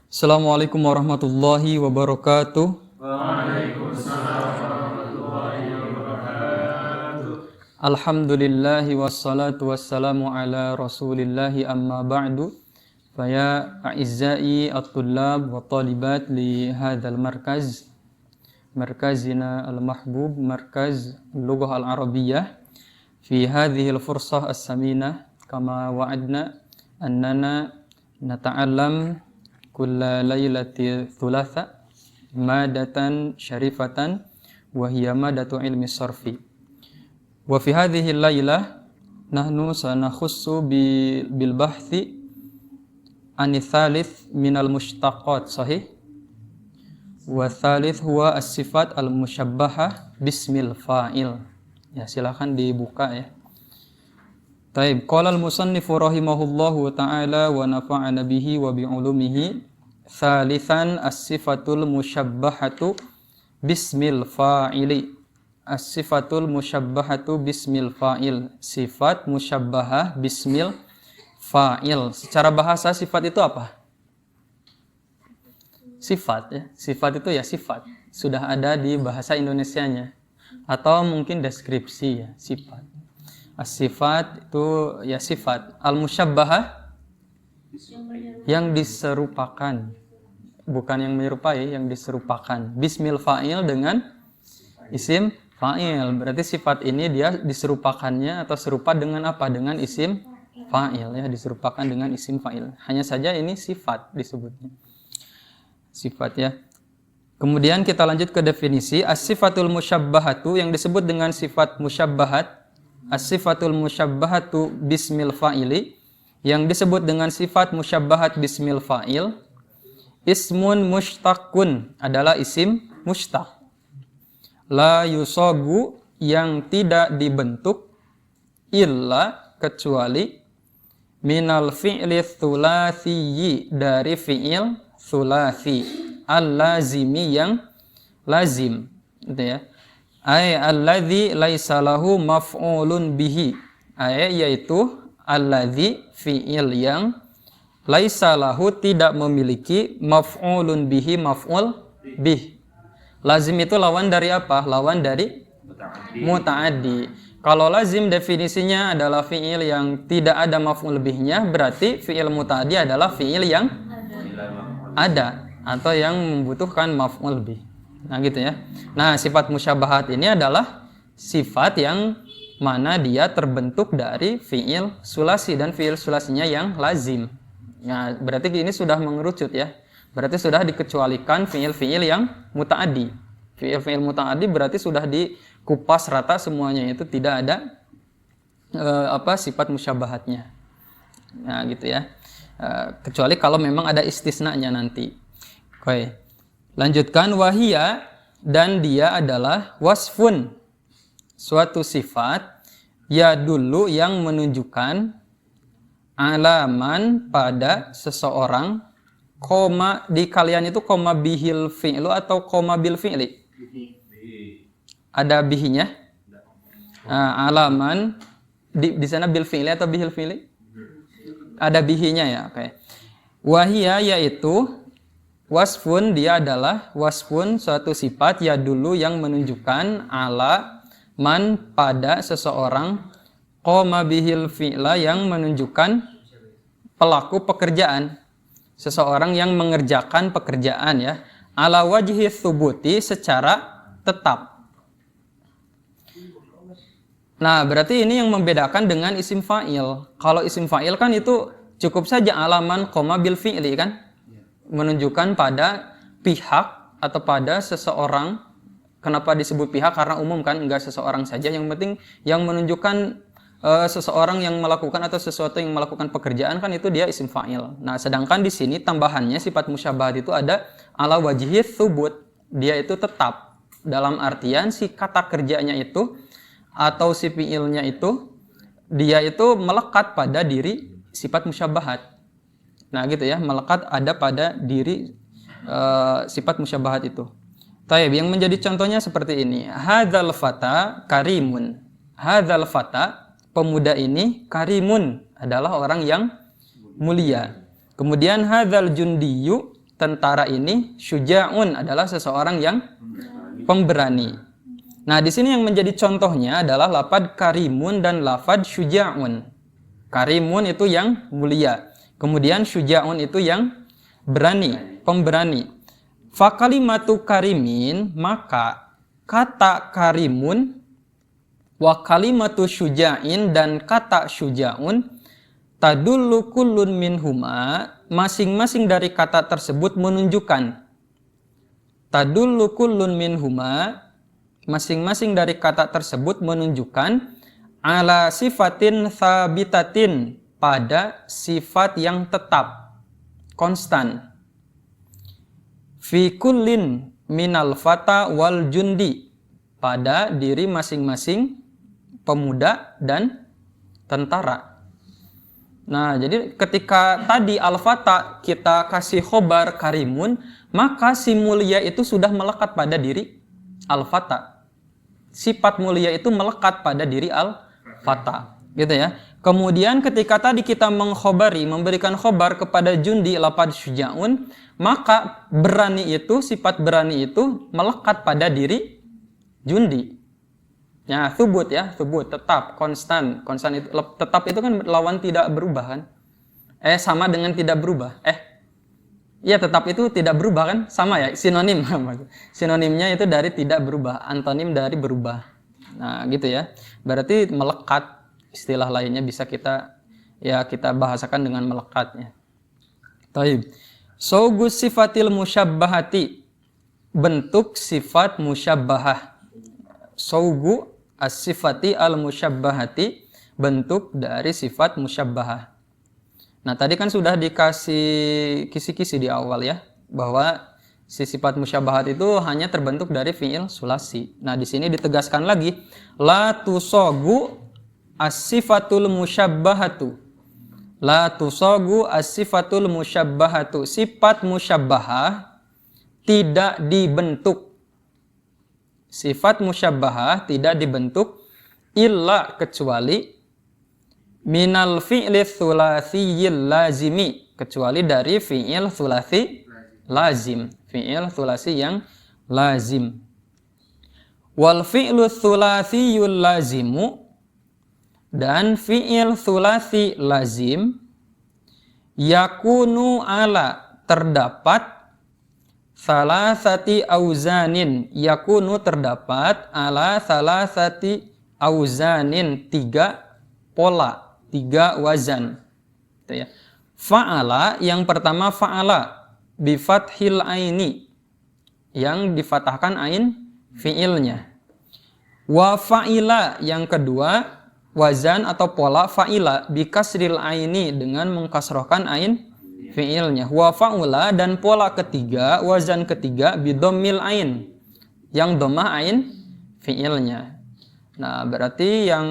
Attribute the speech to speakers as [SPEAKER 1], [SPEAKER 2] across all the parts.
[SPEAKER 1] Assalamualaikum warahmatullahi wabarakatuh.
[SPEAKER 2] Waalaikumsalam warahmatullahi wabarakatuh.
[SPEAKER 1] Alhamdulillahi wassalatu wassalamu ala rasulillahi amma ba'du. Faya a'izzai at-tullab wa talibat li hadzal markazina al-mahbub, markaz lughah al-arabiyyah fi hadhihi al-fursah as-saminah kama wa'adna annana nata'allam kulla laylati thulatha madatan syarifatan wa hiya madatu ilmi sarfi. Wa fi hadhihi laylah nahnu sanakhussu bil bahthi an thalith min al mushtaqat, sahih? Wa thalith huwa as-sifat al musyabbahah bismil fa'il. Ya, silakan dibuka ya. Taib, qala al-musannifu rahimahullahu ta'ala wa nafa'ana bihi wa bi'ulumihi. Thalithan as-sifatul musyabbahatu bismil fa'ili. As-sifatul musyabbahatu bismil fa'il. Sifat musyabbahah bismil fa'il. Secara bahasa sifat itu apa? Sifat ya. Sifat itu ya sifat. Sudah ada di bahasa Indonesianya. Atau mungkin deskripsi ya, sifat. As-sifat itu ya sifat. Al-musyabbahah yang diserupakan, bukan yang menyerupai, yang diserupakan. Bismil fa'il dengan isim fa'il. Berarti sifat ini dia diserupakannya atau serupa dengan apa? Dengan isim fa'il ya, diserupakan dengan isim fa'il. Hanya saja ini sifat disebutnya. Sifat ya. Kemudian kita lanjut ke definisi. As-sifatul musyabbahatu, yang disebut dengan sifat musyabbahat. As-sifatul musyabbahatu bismil fa'ili, yang disebut dengan sifat musyabbahat bismil fa'il. Ismun mushtaqun, adalah isim mushtaq. La yusagu, yang tidak dibentuk, illa, kecuali, minal fi'li thulathiyyi, dari fi'il thulathi, al-lazimi, yang lazim, gitu ya. Ay alladzi laisa lahu maf'ulun bihi, yaitu alladzi, fi'il yang laisa lahu, tidak memiliki, maf'ulun bihi, maf'ul bih. Lazim itu lawan dari apa? Lawan dari muta'addi. Kalau lazim definisinya adalah fi'il yang tidak ada maf'ul bihnya, berarti fi'il muta'addi adalah fi'il yang ada atau yang membutuhkan maf'ul bih. Nah gitu ya. Nah, sifat musyabahat ini adalah sifat yang mana dia terbentuk dari fi'il sulasi, dan fi'il sulasinya yang lazim. Nah, berarti ini sudah mengerucut ya. Berarti sudah dikecualikan fi'il-fi'il yang muta'addi. Fi'il-fi'il muta'addi berarti sudah dikupas rata semuanya, itu tidak ada sifat musyabahatnya. Nah gitu ya. Kecuali kalau memang ada istisnanya nanti. Oke. Lanjutkan, wahia, dan dia adalah wasfun, suatu sifat, ya dulu, yang menunjukkan, alaman, pada seseorang, koma, di kalian itu koma bihil fi'lu atau koma bil fi'li? Ada bihinya? Alaman, di sana bil fi'li atau bihil fi'li? Ada bihinya ya, oke. Wahia, yaitu wasfun, dia adalah wasfun, suatu sifat, ya dulu, yang menunjukkan, ala man, pada seseorang, qoma bihil fi'la, yang menunjukkan pelaku pekerjaan, seseorang yang mengerjakan pekerjaan ya, ala wajhi thubuti, secara tetap. Nah, berarti ini yang membedakan dengan isim fa'il. Kalau isim fa'il kan itu cukup saja alaman qoma bil fi'li kan, menunjukkan pada pihak atau pada seseorang. Kenapa disebut pihak? Karena umum kan, enggak seseorang saja. Yang penting yang menunjukkan seseorang yang melakukan atau sesuatu yang melakukan pekerjaan kan, itu dia isim fa'il. Nah, sedangkan di sini tambahannya sifat musyabahat itu ada ala wajhi thubut. Dia itu tetap, dalam artian si kata kerjanya itu atau si fi'ilnya itu, dia itu melekat pada diri sifat musyabahat. Nah gitu ya, melekat ada pada diri sifat musyabahat itu. Taib, yang menjadi contohnya seperti ini. Hadzal fata karimun. Hadzal fata, pemuda ini, karimun, adalah orang yang mulia. Kemudian hadzal jundiyu, tentara ini, syuja'un adalah seseorang yang pemberani. Nah, di sini yang menjadi contohnya adalah lafadz karimun dan lafadz syuja'un. Karimun itu yang mulia, kemudian syuja'un itu yang berani, pemberani. Fa kalimatu karimin, maka kata karimun, wa kalimatu syuja'in, dan kata syuja'un, tadullu kullun minhuma, masing-masing dari kata tersebut menunjukkan. Tadullu kullun minhuma, masing-masing dari kata tersebut menunjukkan ala sifatin thabitatin, pada sifat yang tetap, konstan. Fi kullin minal fata wal jundi, pada diri masing-masing pemuda dan tentara. Nah, jadi ketika tadi al-fata kita kasih khobar karimun, maka si mulia itu sudah melekat pada diri al-fata. Sifat mulia itu melekat pada diri al-fata, gitu ya. Kemudian ketika tadi kita menghobari, memberikan khobar kepada jundi lafadz syuja'un, maka berani itu, sifat berani itu melekat pada diri jundi. Ya, thubut ya, thubut, tetap, konstan. Konstan itu, tetap itu kan lawan tidak berubah kan? Sama dengan tidak berubah. Iya, tetap itu tidak berubah kan? Sama ya, sinonim. Sinonimnya itu dari tidak berubah, antonim dari berubah. Nah, gitu ya. Berarti melekat, istilah lainnya bisa kita bahasakan dengan melekatnya. Taib. Saugus sifatil musyabbahati, bentuk sifat musyabbahah. Saugu as-sifati al-musyabbahati, bentuk dari sifat musyabbahah. Nah, tadi kan sudah dikasih kisi-kisi di awal ya, bahwa si sifat musyabahat itu hanya terbentuk dari fi'il sulasi. Nah, di sini ditegaskan lagi, la tusagu as-sifatul musyabbahatu. La tusagu as-sifatul musyabbahatu. Sifat musyabbahah tidak dibentuk. Sifat musyabbahah tidak dibentuk illa, kecuali minal fi'li thulathiyil lazimi, kecuali dari fi'il thulathi lazim, fi'il thulathi yang lazim. Wal fi'lu thulathiyul lazimu, dan fi'il thulathi lazim, yakunu ala, terdapat, salasati auzanin, yakunu terdapat, ala salasati auzanin, 3 pola, 3 wazan. Itu ya. Fa'ala, yang pertama fa'ala bifathil aini, yang difatahkan ain fi'ilnya. Wa fa'ila, yang kedua wazan atau pola fa'ila bikasril aini, dengan mengkasrohkan ain fi'ilnya. Wa fa'ula, dan pola ketiga, wazan ketiga bidommil ain, yang domah ain fi'ilnya. Nah, berarti yang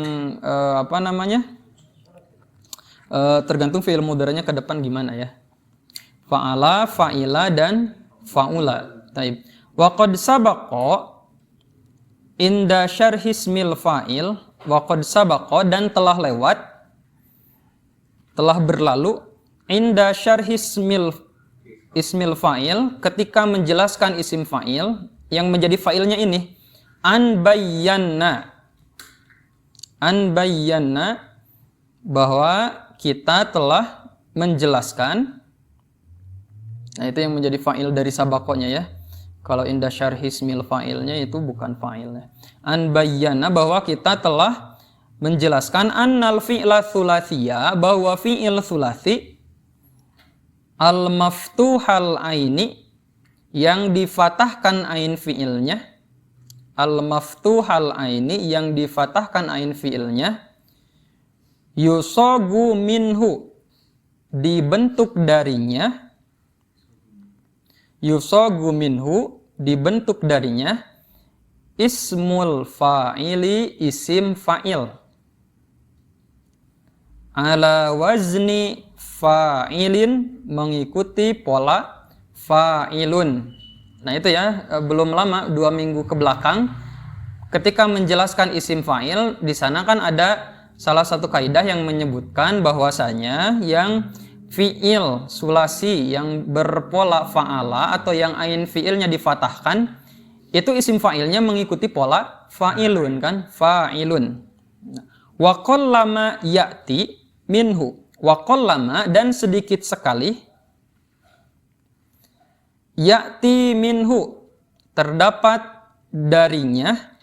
[SPEAKER 1] tergantung fi'il mudhari'nya ke depan gimana ya. Fa'ala, fa'ila, dan fa'ula. Taib. Wa qad sabaqa inda syarhismil fa'il, wa qad sabaqa, dan telah lewat, telah berlalu, inda syarhismil ismil fa'il, ketika menjelaskan isim fa'il yang menjadi fa'ilnya ini, an bayyana, bahwa kita telah menjelaskan. Nah, itu yang menjadi fa'il dari sabakonya ya. Kalau inda syarhismil fa'ilnya itu bukan fa'ilnya. An bayyana, bahwa kita telah menjelaskan, annal fi'la thulathiyya, bahwa fi'il thulathi al maftuhal aini, yang difatahkan ain fi'ilnya, al maftuhal aini, yang difatahkan ain fi'ilnya, yusagu minhu, dibentuk darinya, yusagu minhu, dibentuk darinya, ismul fa'ili, isim fa'il, ala wazni fa'ilin, mengikuti pola fa'ilun. Nah, itu ya, belum lama, 2 minggu ke belakang, ketika menjelaskan isim fa'il, di sana kan ada salah satu kaidah yang menyebutkan bahwasanya yang fi'il sulasi yang berpola fa'ala atau yang ain fi'ilnya difatahkan, itu isim fa'ilnya mengikuti pola fa'ilun kan, fa'ilun. Wa qallama ya'ti minhu, wa qallama dan sedikit sekali, ya'ti minhu terdapat darinya.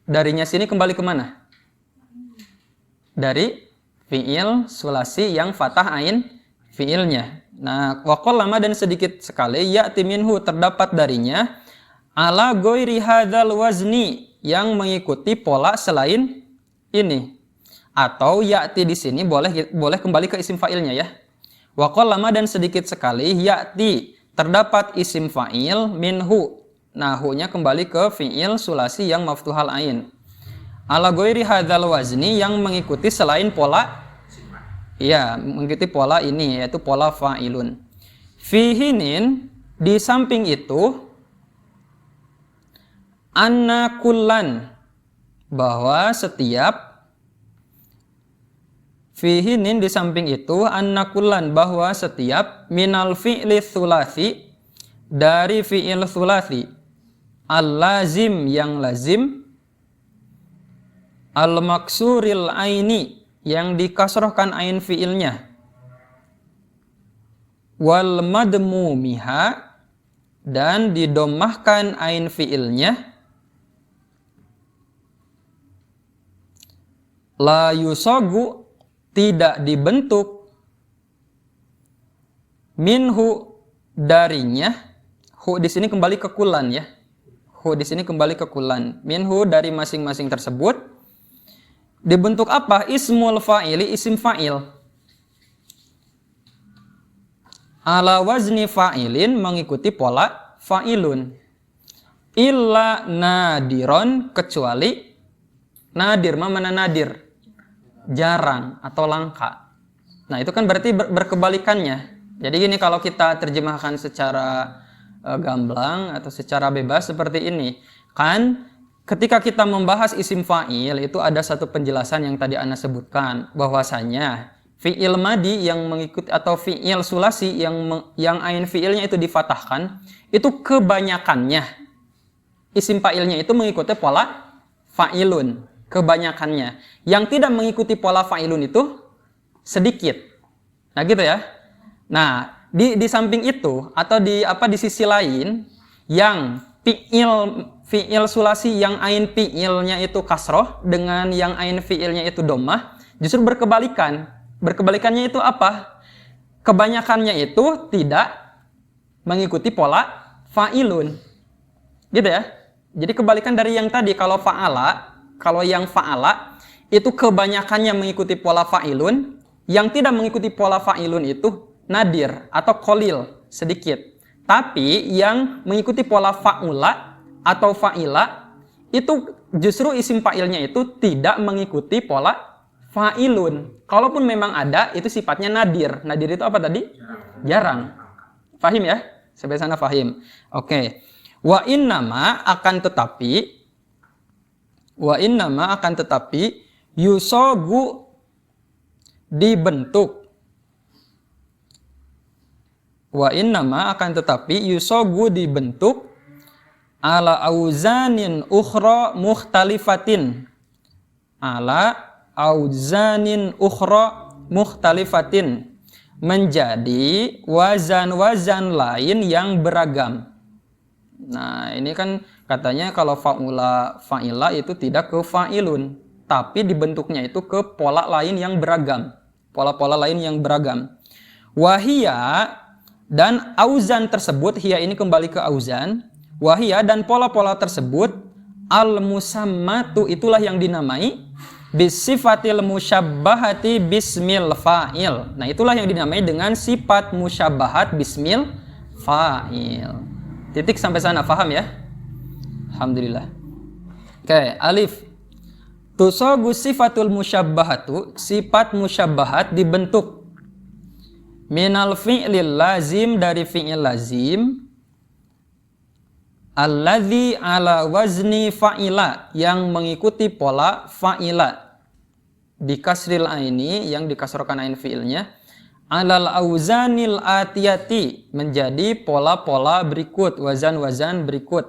[SPEAKER 1] Darinya sini kembali kemana? Dari fi'il sulasi yang fatah ain fi'ilnya. Nah, wa qallama dan sedikit sekali, ya'ti minhu terdapat darinya, ala ghairi hadzal wazni yang mengikuti pola selain ini. Atau ya'ti di sini boleh kembali ke isim fa'ilnya ya. Wa qallama dan sedikit sekali, ya'ti terdapat isim fa'il minhu. Nah, hu-nya kembali ke fi'il sulasi yang maftuhal ain. Ala ghairi hadzal wazni yang mengikuti selain pola, ya, mengikuti pola ini yaitu pola fa'ilun. Fihinin di samping itu, anna kullan bahwa setiap, fihinin di samping itu, anna kullan bahwa setiap, minal fi'li tsulasi dari fi'il tsulasi, al-lazim yang lazim, al-maksuril aini yang dikasrohkan ain fi'ilnya, wal madmumiha dan didomahkan ain fi'ilnya, la yusagu tidak dibentuk, minhu darinya, hu di sini kembali ke kulan ya. Hu di sini kembali ke kulan. Minhu dari masing-masing tersebut. Dibentuk apa? Ismul fa'ili, isim fa'il. Ala wazni fa'ilin mengikuti pola fa'ilun. Illa nadiron kecuali nadir. Mana nadir? Jarang atau langka. Nah, itu kan berarti berkebalikannya. Jadi gini, kalau kita terjemahkan secara gamblang atau secara bebas seperti ini, kan ketika kita membahas isim fa'il itu ada satu penjelasan yang tadi Ana sebutkan, bahwasanya fi'il madi yang mengikuti atau fi'il sulasi yang ain fi'ilnya itu difatahkan, itu kebanyakannya isim fa'ilnya itu mengikuti pola fa'ilun, kebanyakannya. Yang tidak mengikuti pola fa'ilun itu sedikit. Nah, gitu ya. Nah, di samping itu atau di sisi lain, yang fi'il sulasi yang ain fi'ilnya itu kasroh dengan yang ain fi'ilnya itu dhammah justru berkebalikan. Berkebalikannya itu apa? Kebanyakannya itu tidak mengikuti pola fa'ilun. Gitu ya. Jadi kebalikan dari yang tadi, kalau yang fa'ala itu kebanyakannya mengikuti pola fa'ilun, yang tidak mengikuti pola fa'ilun itu nadir atau qalil, sedikit. Tapi yang mengikuti pola fa'ula atau fa'ila itu justru isim fa'ilnya itu tidak mengikuti pola fa'ilun. Kalaupun memang ada, itu sifatnya nadir. Nadir itu apa tadi? Jarang. Fahim ya? Sampai sana fahim. Oke. Wa innama akan tetapi yusogu dibentuk. Wa innama akan tetapi yusogu dibentuk ala auzanin ukhra mukhtalifatin. Ala auzanin ukhra mukhtalifatin. Menjadi wazan-wazan lain yang beragam. Nah, ini kan katanya kalau fa'ula fa'ila itu tidak ke fa'ilun, tapi dibentuknya itu ke pola lain yang beragam. Pola-pola lain yang beragam. Wahia dan auzan tersebut, hiya ini kembali ke auzan. Wahia dan pola-pola tersebut al-musammatu itulah yang dinamai bisifatil musyabbahati bismil fa'il. Nah, itulah yang dinamai dengan sifat musyabbahat bismil fa'il. Titik sampai sana, paham ya? Alhamdulillah. Oke, alif. Tusagu sifatul musyabbahatu, sifat musyabbahat dibentuk minal fi'lil lazim dari fi'il lazim, alladzi ala wazni fa'ila yang mengikuti pola fa'ila, di kasril aini yang dikasrokan ain fi'ilnya, alal auzanil atiyati, menjadi pola-pola berikut, wazan-wazan berikut.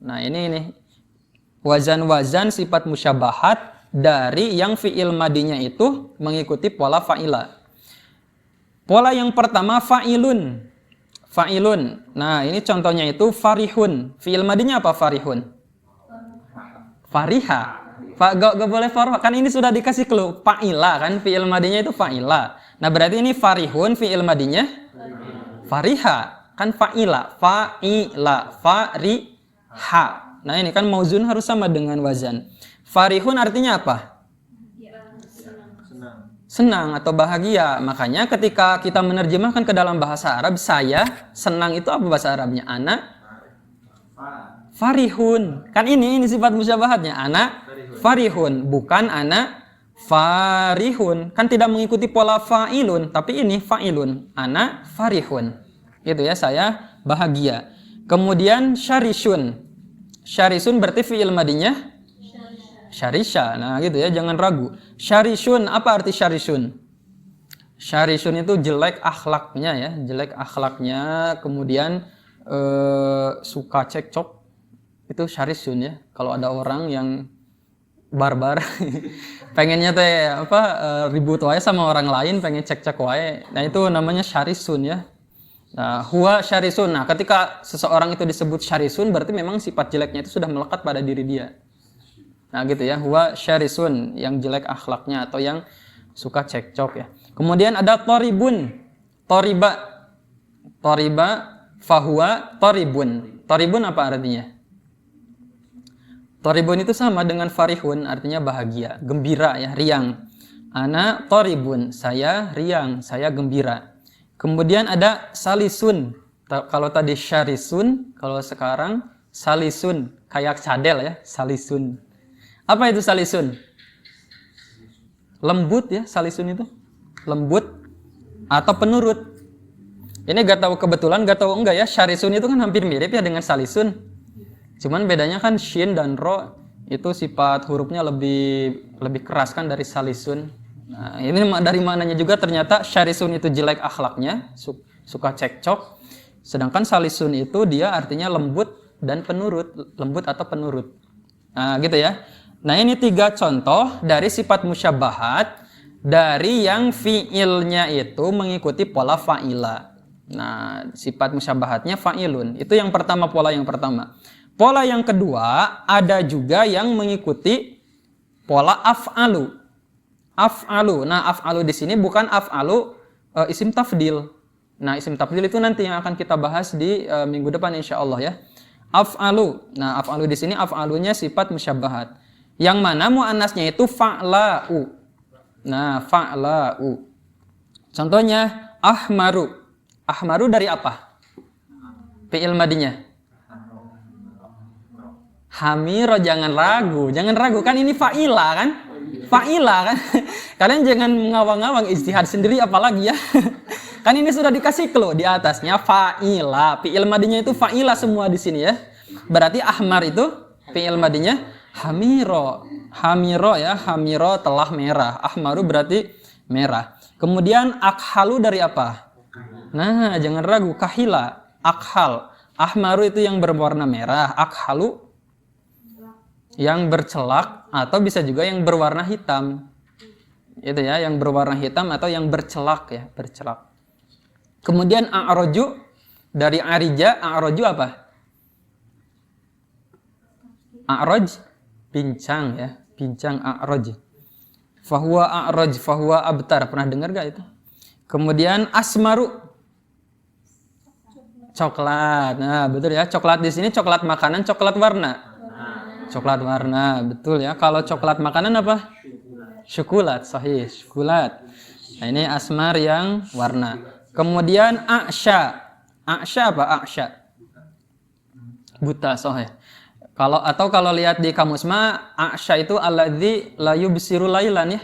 [SPEAKER 1] Nah, ini wazan-wazan sifat musyabahat dari yang fi'il madinya itu mengikuti pola fa'ila. Pola yang pertama fa'ilun. Fa'ilun. Nah, ini contohnya itu farihun. Fi'il madinya apa farihun? Fariha. Gak boleh farha. Kan ini sudah dikasih clue. Fa'ila kan. Fi'il madinya itu fa'ila. Nah, berarti ini farihun. Fi'il madinya fariha. Kan fa'ila. Fa'ila. Fariha. Nah, ini kan mauzun harus sama dengan wazan. Farihun artinya apa? Senang atau bahagia. Makanya ketika kita menerjemahkan ke dalam bahasa Arab, saya senang itu apa bahasa Arabnya? Ana farihun. Kan ini sifat musyabahatnya. Ana farihun, bukan ana farihun. Kan tidak mengikuti pola fa'ilun, tapi ini fa'ilun. Ana farihun. Gitu ya, saya bahagia. Kemudian syarisun. Syarisun berarti fi'il madinya syarisha. Nah, gitu ya, jangan ragu. Syarisun, apa arti syarisun? Syarisun itu jelek akhlaknya ya, jelek akhlaknya, kemudian suka cekcok. Itu syarisun ya. Kalau ada orang yang barbar pengennya ribut wae sama orang lain, pengen cekcok wae. Nah, itu namanya syarisun ya. Nah, huwa syarisun. Nah, ketika seseorang itu disebut syarisun, berarti memang sifat jeleknya itu sudah melekat pada diri dia. Nah, gitu ya, huwa syarisun, yang jelek akhlaknya atau yang suka cekcok ya. Kemudian ada toribun, toriba, fahuwa toribun. Toribun apa artinya? Toribun itu sama dengan farihun, artinya bahagia, gembira ya, riang. Ana toribun, saya riang, saya gembira. Kemudian ada salisun. Kalau tadi syarisun, kalau sekarang salisun, kayak cadel ya, salisun. Apa itu salisun? Lembut ya, salisun itu. Lembut atau penurut. Ini gak tahu kebetulan, gak tahu enggak ya, syarisun itu kan hampir mirip ya dengan salisun. Cuman bedanya kan shin dan ro itu sifat hurufnya lebih keras kan dari salisun. Nah, ini dari mananya juga ternyata syarisun itu jelek akhlaknya, suka cekcok. Sedangkan salisun itu dia artinya lembut dan penurut, lembut atau penurut. Nah, gitu ya. Nah, ini 3 contoh dari sifat musyabahat dari yang fiilnya itu mengikuti pola fa'ila. Nah, sifat musyabahatnya fa'ilun. Itu yang pertama, pola yang pertama. Pola yang kedua, ada juga yang mengikuti pola af'alu. Af'alu. Nah, af'alu di sini bukan af'alu isim tafdil. Nah, isim tafdil itu nanti yang akan kita bahas di minggu depan insyaallah ya. Af'alu. Nah, af'alu di sini af'alunya sifat musyabahat. Yang mana muannasnya itu fa'la'u. Nah, fa'la'u. Contohnya ahmaru. Ahmaru dari apa? Fi'il madinya. Hamiro, jangan ragu kan ini fa'ila kan? Fa'ila kan? Kalian jangan ngawang-ngawang ijtihad sendiri apalagi ya. Kan ini sudah dikasih clue di atasnya fa'ila. Fi'il madinya itu fa'ila semua di sini ya. Berarti ahmar itu fi'il madinya hamiro. Hamiro ya, hamiro telah merah. Ahmaru berarti merah. Kemudian akhalu dari apa? Nah, jangan ragu, kahila, akhal. Ahmaru itu yang berwarna merah, akhalu yang bercelak atau bisa juga yang berwarna hitam. Itu ya, yang berwarna hitam atau yang bercelak ya, bercelak. Kemudian a'roju dari arija, a'roju apa? A'roj, pincang ya, pincang a'roj. Fahuwa a'roj, fahuwa abtar. Pernah dengar gak itu? Kemudian asmaru, coklat. Nah, betul ya, coklat di sini coklat makanan, coklat warna. Coklat warna, betul ya. Kalau coklat makanan apa? Syukulat, sahih, syukulat. Nah, ini asmar yang warna. Kemudian a'sya. A'sya apa? A'sya. Buta, sahih. Kalau lihat di kamus mah a'sya itu alladzi la yubsiru lailan ya.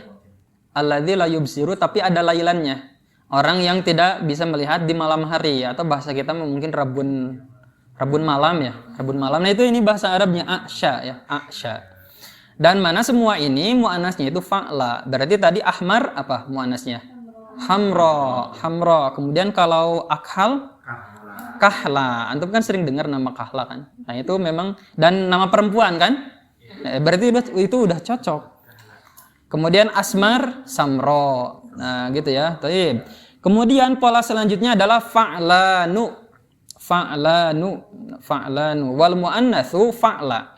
[SPEAKER 1] Alladzi la yubsiru tapi ada lailannya. Orang yang tidak bisa melihat di malam hari atau bahasa kita mungkin rabun malam ya. Rabun malam. Nah, itu ini bahasa Arabnya a'sya ya, a'sya. Dan mana semua ini muannasnya itu fa'la. Berarti tadi ahmar apa muannasnya? hamro. Kemudian kalau akhal, kahla. Antum kan sering dengar nama kahla kan? Nah itu memang, dan nama perempuan kan? Berarti itu udah cocok. Kemudian asmar, samro. Nah gitu ya. Taib. Kemudian pola selanjutnya adalah fa'lanu. Wal mu'annatsu fa'la.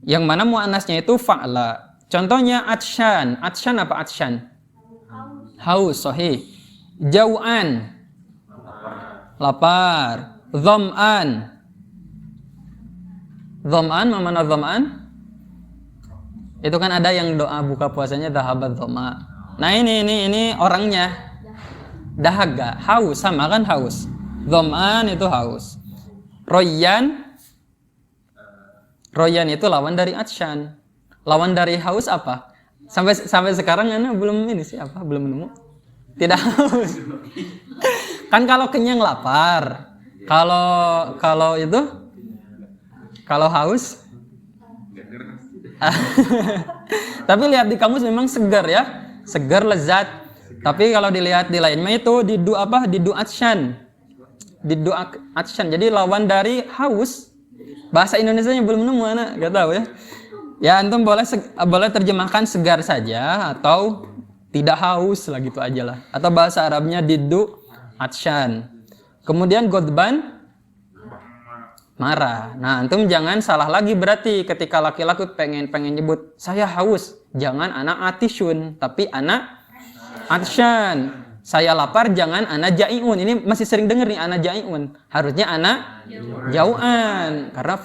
[SPEAKER 1] Yang mana mu'annasnya itu fa'la. Contohnya atsyan. Atsyan apa atsyan? Haus, sahih. Jau'an, lapar. Dham'an. Dham'an, mana dham'an? Itu kan ada yang doa buka puasanya dhahabat dhama. Nah ini orangnya. Dahaga, haus, sama kan haus. Dham'an itu haus. Royan itu lawan dari atsyan. Lawan dari haus apa? Sampai sekarang Ana belum ini sih apa? Belum nemu. Tidak haus. Kan kalau kenyang lapar. Kalau itu kalau haus. Tapi lihat di kamus memang segar ya. Segar, lezat. Tapi kalau dilihat di lainnya itu didu atsyan. Didu atsyan. Jadi lawan dari haus. Bahasa Indonesianya belum nemu Ana, enggak tahu ya. Ya antum boleh terjemahkan segar saja atau tidak haus lah gitu aja lah. Atau bahasa Arabnya didu atsyan. Kemudian godban, marah. Nah antum jangan salah lagi berarti ketika laki-laki pengen nyebut saya haus. Jangan anak atisyun, tapi anak atsyan. Saya lapar, jangan anak jai'un. Ini masih sering dengar nih anak jai'un. Harusnya anak jau'an. Karena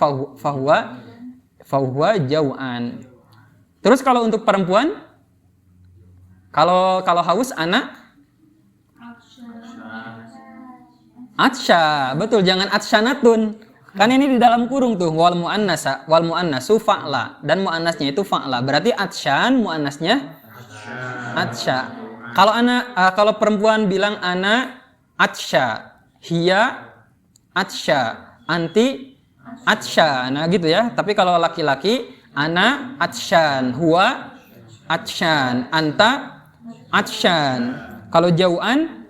[SPEAKER 1] fahuwa jau'an. Terus kalau untuk perempuan, kalau haus anak atsya. Betul, jangan atsyanatun. Kan ini di dalam kurung tuh wal muannasu fa'la, dan muannasnya itu fa'la. Berarti atsyan muannasnya atsya. Kalau perempuan bilang ana atsya, hiya atsya, anti atsya. Nah gitu ya. Tapi kalau laki-laki ana atsyan, huwa atsyan, anta atsyan. Kalau jau'an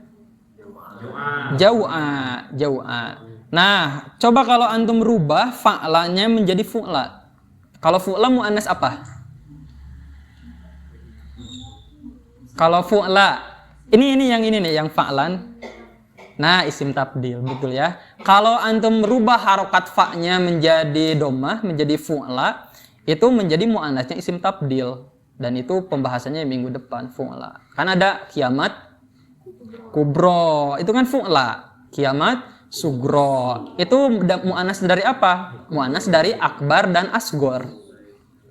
[SPEAKER 1] jau'a. Nah, coba kalau antum rubah fa'lanya menjadi fu'la. Kalau fu'la muannas apa? Kalau fu'la, ini yang ini nih, yang fa'lan. Nah, isim tabdil, betul ya. Kalau antum merubah harokat fa'nya menjadi domah, menjadi fu'la, itu menjadi mu'annasnya isim tabdil. Dan itu pembahasannya minggu depan, fu'la. Kan ada kiamat kubro, itu kan fu'la. Kiamat sugro, itu mu'annas dari apa? Mu'annas dari akbar dan asgor.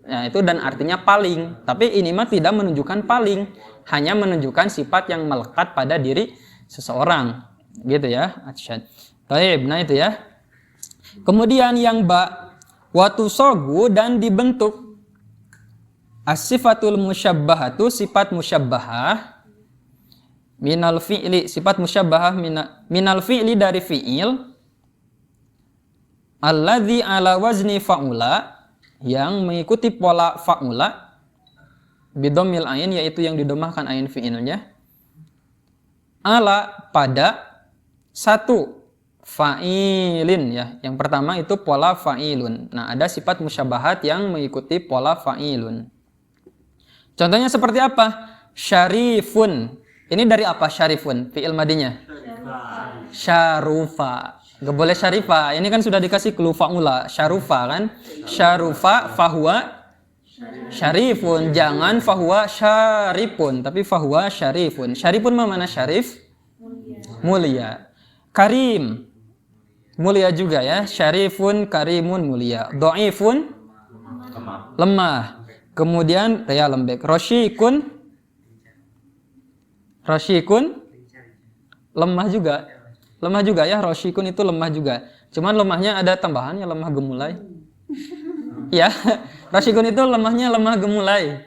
[SPEAKER 1] Nah, itu dan artinya paling. Tapi ini mah tidak menunjukkan paling, hanya menunjukkan sifat yang melekat pada diri seseorang. Gitu ya. Baik, nah itu ya. Kemudian yang watu sogu dan dibentuk. As-sifatul musyabbahatu, sifat musyabbahah. Minal fi'li, sifat musyabbahah minal fi'li dari fi'il. Alladzi ala wazni fa'ula, yang mengikuti pola fa'ula bidomil ain, yaitu yang didomahkan ain fi'ilnya, ala pada satu fa'ilin ya. Yang pertama itu pola fa'ilun. Nah, ada sifat musyabahat yang mengikuti pola fa'ilun. Contohnya seperti apa? Syarifun. Ini dari apa syarifun? Fi'il madinya syarufa. Gak boleh syarifa. Ini kan sudah dikasih clue fa'ula. Syarufa kan? Syarufa fahuwa syarifun. Jangan fahuwa syarifun, tapi fahuwa syarifun. Syarifun mana syarif? Mulia. Karim. Mulia juga ya. Syarifun, karimun, mulia. Dhaifun, lemah. Kemudian ya lembek. Rasyikun, lemah juga. Lemah juga ya, rosyikun itu lemah juga. Cuman lemahnya ada tambahannya, lemah gemulai. Ya, rosyikun itu lemahnya lemah gemulai.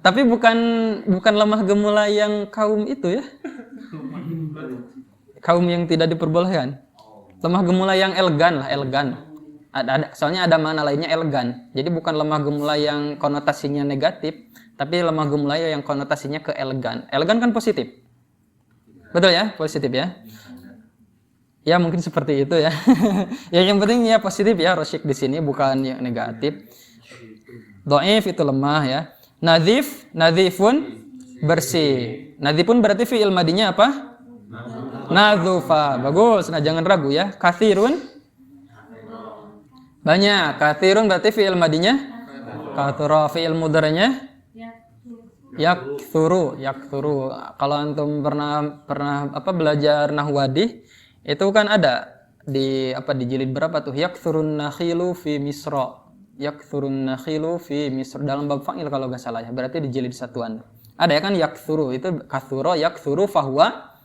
[SPEAKER 1] Tapi bukan lemah gemulai yang kaum itu ya. Kaum yang tidak diperbolehkan. Lemah gemulai yang elegan lah, elegan. Soalnya ada makna lainnya elegan. Jadi bukan lemah gemulai yang konotasinya negatif, Tapi lemah gemulai yang konotasinya ke elegan. Elegan kan positif. Betul ya? Positif ya? Ya mungkin seperti itu ya. Ya yang penting ya positif ya, Rosyik di sini bukan yang negatif. Dhaif itu lemah ya. Nadhif, nadhifun bersih. Nadhifun berarti fi'il madinya apa? Nadhufa. Bagus. Nah, jangan ragu ya. Kathirun banyak. Kathirun berarti fi'il madinya kathura. Fi'il mudhari'nya yakthuru. Kalau antum pernah belajar nahwadi, itu kan ada di jilid berapa tuh? Yakthurun nakhilu fi Misra. Yakthurun nakhilu fi Misra dalam bab fa'il kalau enggak salah ya. Berarti di jilid satuan. Ada ya kan yakthuru itu kathura yakthuru fahuwa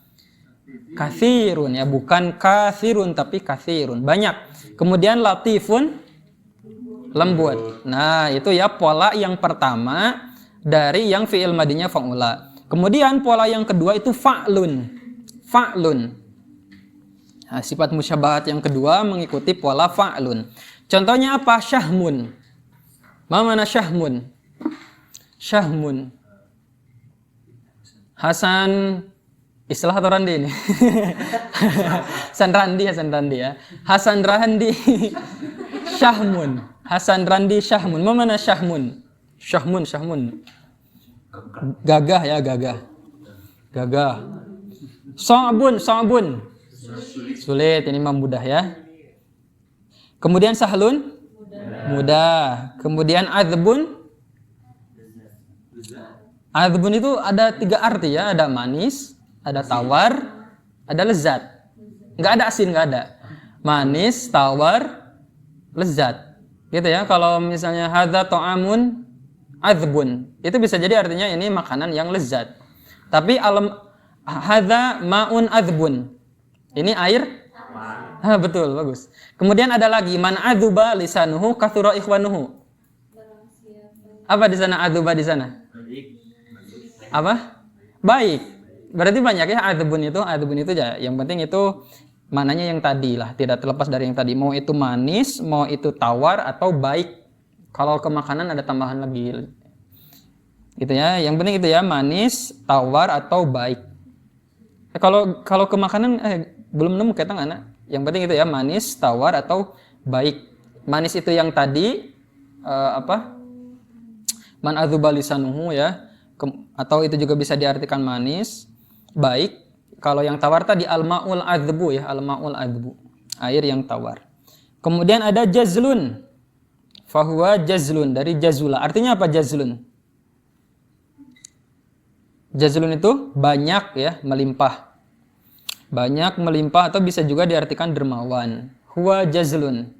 [SPEAKER 1] kathirun ya, bukan kathirun tapi kathirun, banyak. Kemudian latifun lembut. Nah, itu ya pola yang pertama dari yang fi'il madinya fa'ula. Kemudian pola yang kedua itu fa'lun. Nah, sifat musyabahat yang kedua mengikuti pola fa'lun. Contohnya apa? Syahmun. Mana syahmun? Syahmun. Hasan istilah atau Randi ini? Hasan Randi ya. Hasan Randi Syahmun. Hasan Randi Syahmun. Mana Syahmun? Syahmun. Gagah ya, gagah. Sa'bun. Sulit, ini mah mudah ya. Kemudian sahlun? Mudah. Kemudian adzbun? Adzbun itu ada 3 arti ya, ada manis, ada tawar, ada lezat. Enggak ada asin, enggak ada. Manis, tawar, lezat. Gitu ya. Kalau misalnya hadza ta'amun adzbun, itu bisa jadi artinya ini makanan yang lezat. Tapi hadza ma'un adzbun. Ini air? Betul, bagus. Kemudian ada lagi man adzuba lisanuhu kathura ikhwanuhu. Apa di sana adzuba di sana? Apa? Baik. Berarti banyak ya adzbun itu ya. Yang penting itu mananya yang tadi lah, tidak terlepas dari yang tadi. Mau itu manis, mau itu tawar atau baik. Kalau ke makanan ada tambahan lagi. Gitu ya. Yang penting itu ya manis, tawar atau baik. Kalau ke makanan belum nemu kata anak. Yang penting itu ya manis, tawar atau baik. Manis itu yang tadi man adzuba lisanuhu ya. Atau itu juga bisa diartikan manis, baik. Kalau yang tawar tadi al-ma'ul adzbu ya, al-ma'ul adzbu, air yang tawar. Kemudian ada jazlun. Fahuwa jazlun, dari jazula. Artinya apa jazlun? Jazlun itu banyak ya, melimpah. Banyak, melimpah, atau bisa juga diartikan dermawan. Huwa jazlun.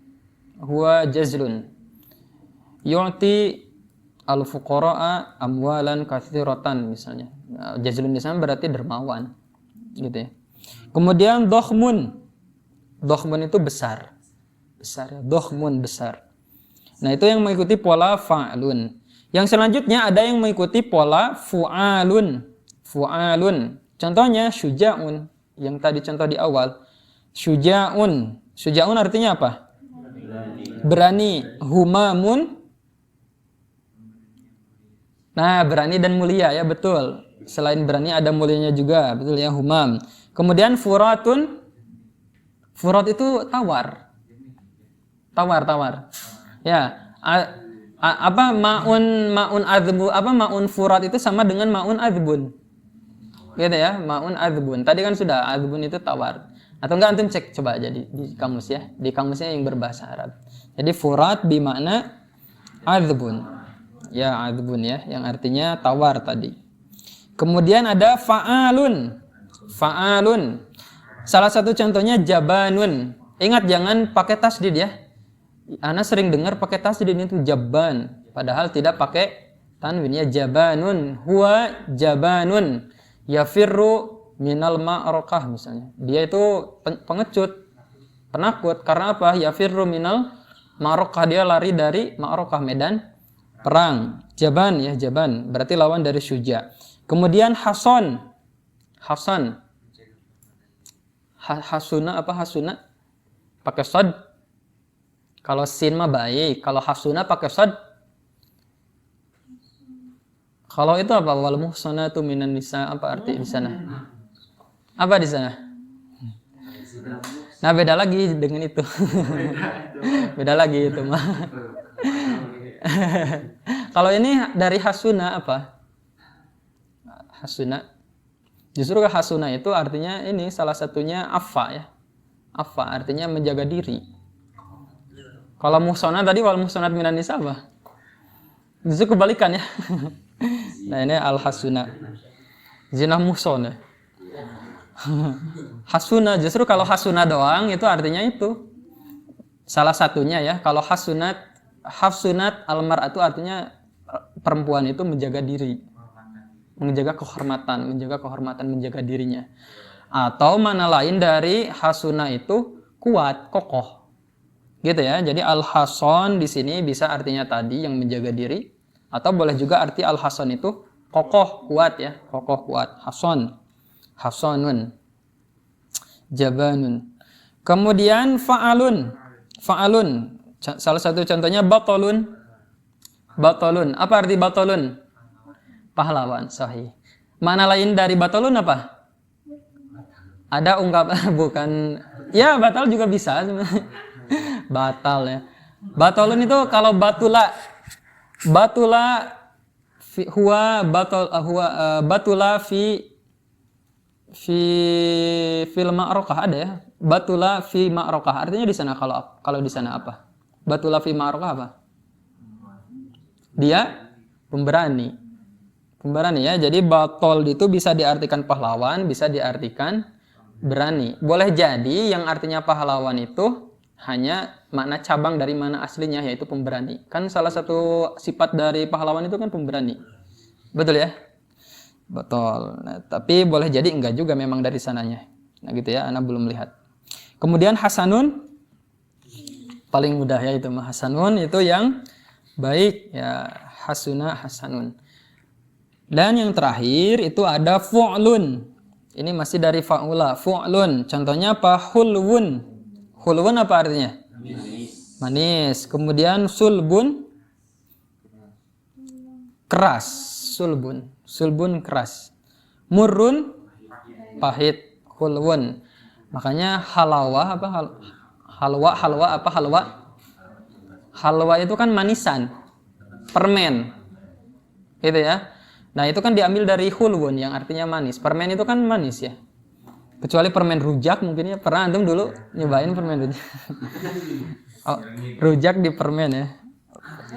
[SPEAKER 1] Yu'ti al-fuqara'a amwalan katsiratan misalnya. Jazlun di sana berarti dermawan. Gitu ya. Kemudian dokhmun. Dokhmun itu besar. Besar ya. Dokhmun besar. Nah, itu yang mengikuti pola fa'lun. Yang selanjutnya ada yang mengikuti pola fu'alun. Contohnya syuja'un. Yang tadi contoh di awal. Syuja'un artinya apa? Berani. Humamun. Nah, berani dan mulia ya, betul. Selain berani ada mulianya juga, betul ya, humam. Kemudian furatun. Furat itu tawar. Ya, ma'un adzbu, ma'un furat itu sama dengan ma'un adzbun. Gitu ya, ma'un adzbun. Tadi kan sudah adzbun itu tawar. Atau enggak antum cek coba aja di kamus ya. Di kamusnya yang berbahasa Arab. Jadi furat bermakna adzbun. Ya, adzbun ya, yang artinya tawar tadi. Kemudian ada fa'alun. Salah satu contohnya jabanun. Ingat jangan pakai tasdid ya. Ana sering dengar pakai tasdid itu jaban, padahal tidak pakai tanwin ya. Jabanun, huwa jabanun. Yafirru minal ma'rakah misalnya. Dia itu pengecut, penakut. Karena apa? Yafirru minal ma'rakah, dia lari dari ma'rakah, medan perang. Jaban ya, jaban berarti lawan dari syuja. Kemudian hason. Hasuna pakai sod. Kalau sin mah baik, kalau hasuna pakai sod. Kalau itu apa? Wal muhsanatu minan nisa, apa arti di sana? Apa di sana? Nah, beda lagi dengan itu. Beda lagi itu mah. Kalau ini dari hasuna apa? Hasuna. Justru hasuna itu artinya ini salah satunya afa ya. Afa artinya menjaga diri. Kalau muhsanah tadi wal muhsanat minan nisa apa? Justru kebalikan ya. Nah, ini al hasuna. Zina muhsanah. Hasuna, justru kalau hasuna doang itu artinya itu salah satunya ya. Kalau hasunat almar'atu artinya perempuan itu menjaga diri, menjaga kehormatan, menjaga dirinya. Atau mana lain dari hasuna itu kuat, kokoh, gitu ya. Jadi al hason di sini bisa artinya tadi yang menjaga diri, atau boleh juga arti al hason itu kokoh, kuat ya, kokoh, kuat. Hasonun, jabanun. Kemudian fa'alun. Salah satu contohnya batolun. Apa arti batolun? Pahlawan, sahih. Mana lain dari batolun apa? Ada ungkapan bukan? Ya, batal juga bisa. Batal ya. Batolun itu kalau batula batula fil ma'rokah ada ya. Batula fi ma'rokah artinya di sana kalau di sana apa? Batula fi ma'rokah apa? Dia pemberani ya. Jadi batol itu bisa diartikan pahlawan, bisa diartikan berani. Boleh jadi yang artinya pahlawan itu hanya makna cabang dari mana aslinya, yaitu pemberani. Kan salah satu sifat dari pahlawan itu kan pemberani. Betul ya? Betul. Nah, tapi boleh jadi enggak juga memang dari sananya. Nah gitu ya, Ana belum lihat. Kemudian hasanun, paling mudah ya itu mah. Hasanun itu yang baik ya, hasuna hasanun. Dan yang terakhir itu ada fu'lun. Ini masih dari fa'ula, fu'lun. Contohnya apa? Hulwun. Hulwun apa artinya? Manis. Kemudian sulbun, keras. Sulbun keras. Murrun pahit. Hulwun. Makanya halwa apa? Halwa itu kan manisan. Permen. Gitu ya. Nah, itu kan diambil dari hulwun yang artinya manis. Permen itu kan manis ya. Kecuali permen rujak mungkin ya. Pernah antum dulu nyobain permen rujak? Oh, rujak di permen ya.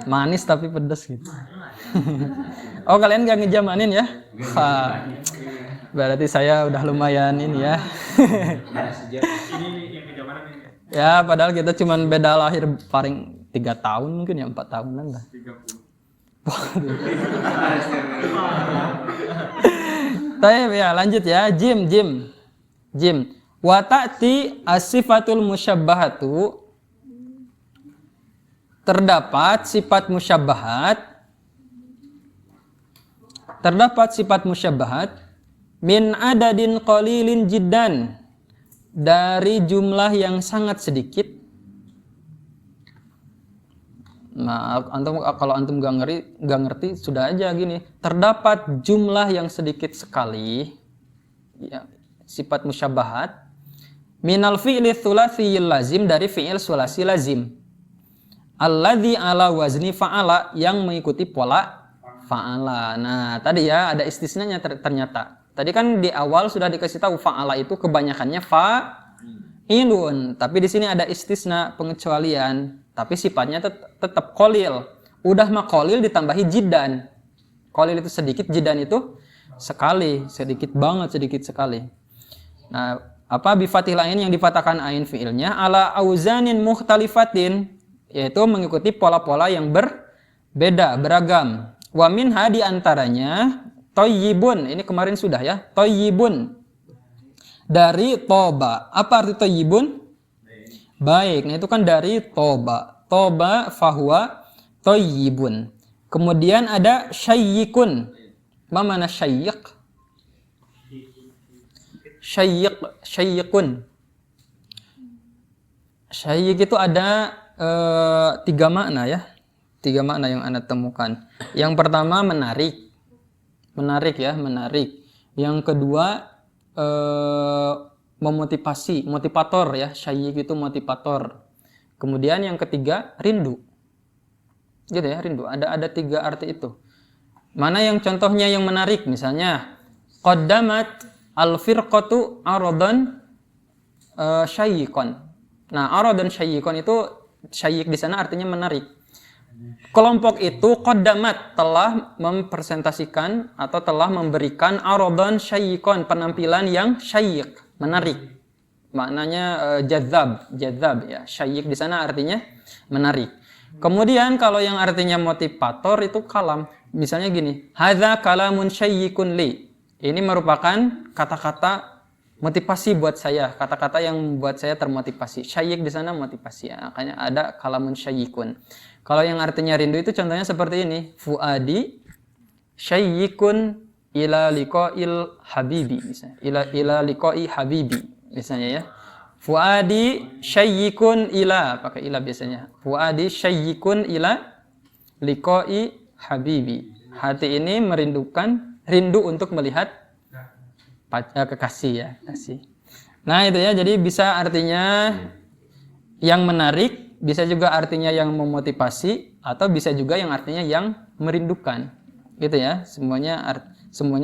[SPEAKER 1] Manis tapi pedas gitu. Oh, kalian gak ngejamanin ya? Berarti saya udah lumayan ini ya. Ya, padahal kita cuman beda lahir paling 3 tahun mungkin ya, 4 tahunan lah. 30. Ya, lanjut ya. Jim. Wa ta'ti as-sifatul musyabbahatu. Terdapat sifat musyabbahat min adadin qalilin jiddan, dari jumlah yang sangat sedikit. Nah, kalau antum gak ngerti sudah aja gini. Terdapat jumlah yang sedikit sekali ya, sifat musyabbahat minal fi'li tsulatsiyil lazim, dari fi'il sulasi lazim. Alladzi ala wazni fa'ala, yang mengikuti pola fa'ala. Nah, tadi ya ada istisnanya ternyata. Tadi kan di awal sudah dikasih tahu fa'ala itu kebanyakannya fa'ilun, tapi di sini ada istisna, pengecualian, tapi sifatnya tetap qalil. Udah mah qalil ditambahi jiddan. Qalil itu sedikit, jiddan itu sekali, sedikit sekali. Nah, apa bifatih lain yang dipatahkan ain fi'ilnya ala auzanin mukhtalifatin, yaitu mengikuti pola-pola yang berbeda, beragam. Wa minha, di antaranya thayyibun. Ini kemarin sudah ya. Thayyibun dari toba. Apa arti thayyibun? Baik. Nah, itu kan dari toba. Toba fahuwa thayyibun. Kemudian ada syayyikun. Ma mana syayyiq? Syayyikun. Syayyik itu ada 3 makna ya. 3 makna yang Anda temukan. Yang pertama menarik. menarik ya, menarik. Yang kedua memotivasi, motivator ya, syayyik itu motivator. Kemudian yang ketiga rindu. Gitu ya, rindu. Ada 3 arti itu. Mana yang contohnya yang menarik? Misalnya qaddamat al-firqatu aradan syayyikon. Nah, aradan syayyikon itu syayyik di sana artinya menarik. Kelompok itu qaddamat telah mempresentasikan atau telah memberikan aradan syayyikon, penampilan yang syayyik, menarik. Maknanya jadzab ya. Syayyik di sana artinya menarik. Kemudian kalau yang artinya motivator itu kalam. Misalnya gini, hadza kalamun syayyikun li. Ini merupakan kata-kata motivasi buat saya, kata-kata yang membuat saya termotivasi. Syayyik di sana motivasi ya. Makanya ada kalamun syayyikun. Kalau yang artinya rindu itu contohnya seperti ini. Fuadi syayyikun ila liqa'il habibi misalnya. Ila liqa'i habibi misalnya ya. Fuadi syayyikun ila, pakai ila biasanya. Fuadi syayyikun ila liqa'i habibi. Hati ini rindu untuk melihat kekasih ya, kasih. Nah, itu ya. Jadi bisa artinya yang menarik, bisa juga artinya yang memotivasi, atau bisa juga yang artinya yang merindukan. Gitu ya. Semuanya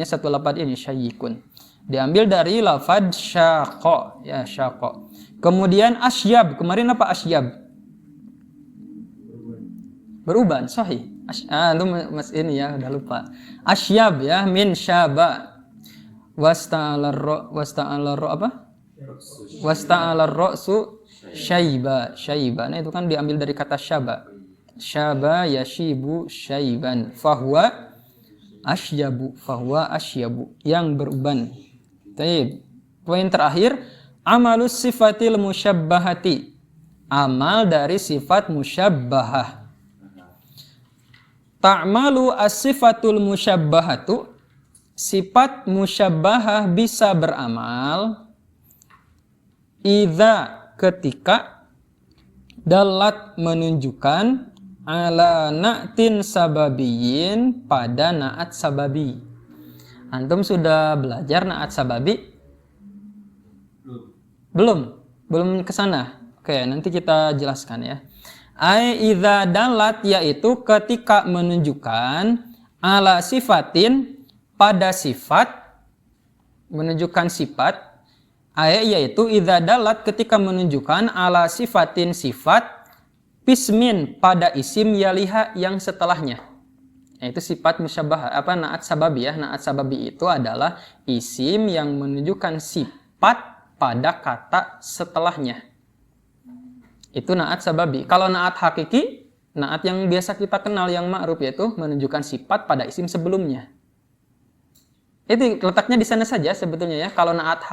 [SPEAKER 1] satu lafaz ini syayyikun. Diambil dari lafaz syaqa ya, syaqa. Kemudian asyab. Kemarin apa asyab? Beruban, sahih. Itu mas ini ya, udah lupa. Asyab ya, min syaba. Wasta'alar ra'su syaiba. Nah itu kan diambil dari kata syaba. Syaba yashibu syaiban. Fahuwa asyabu. Yang beruban. Baik. Poin terakhir, amalus sifatil musyabbahati. Amal dari sifat musyabbahah. Ta'malu as-sifatul musyabbahatu. Sifat musyabbahah bisa beramal idza ketika dalat menunjukkan ala na'tin sababiyin pada na'at sababi. Antum sudah belajar na'at sababi? Belum ke sana. Oke, nanti kita jelaskan ya. Ai idza dalat yaitu ketika menunjukkan ala sifatin pada sifat, menunjukkan sifat. Yaitu idza dalat ketika menunjukkan ala sifatin sifat pismin pada isim yaliha yang setelahnya. Yaitu sifat musyabbah na'at sababi ya. Na'at sababi itu adalah isim yang menunjukkan sifat pada kata setelahnya. Itu na'at sababi. Kalau na'at hakiki, na'at yang biasa kita kenal yang ma'ruf yaitu menunjukkan sifat pada isim sebelumnya. Itu letaknya di sana saja sebetulnya ya. Kalau na'at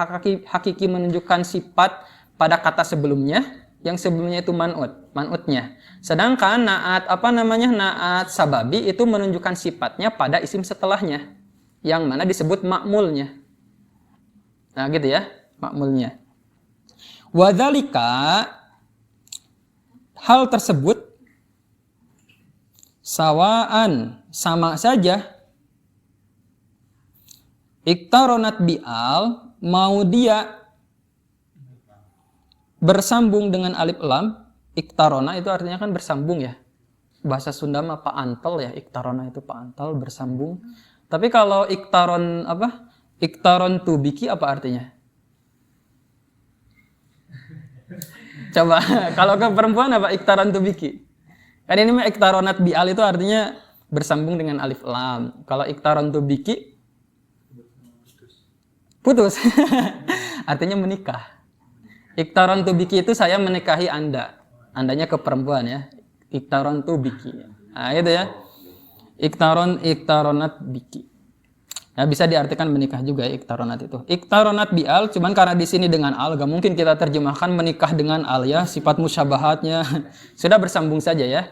[SPEAKER 1] hakiki menunjukkan sifat pada kata sebelumnya, yang sebelumnya itu man'utnya. Sedangkan na'at na'at sababi itu menunjukkan sifatnya pada isim setelahnya, yang mana disebut ma'mulnya. Nah, gitu ya, ma'mulnya. Wadzalika, hal tersebut sawaan, sama saja. Iktaronat bi'al, mau dia bersambung dengan alif lam. Iktarona itu artinya kan bersambung ya. Bahasa Sunda mah paantel ya. Iktarona itu paantel, bersambung. Tapi kalau iktaron tu biki apa artinya? Coba, kalau ke perempuan apa iktaron tu biki? Kan ini mah iktaronat bi'al itu artinya bersambung dengan alif lam. Kalau iktaron tu biki putus. Artinya menikah. Iktaron tu biki itu saya menikahi Anda. Andanya ke perempuan ya. Iktaron tu biki. Nah, itu ya. Iktaronat biki. Nah, bisa diartikan menikah juga ya iktaronat itu. Iktaronat bi'al, cuman karena di sini dengan al, gak mungkin kita terjemahkan menikah dengan al ya. Sifat musyabahatnya sudah bersambung saja ya.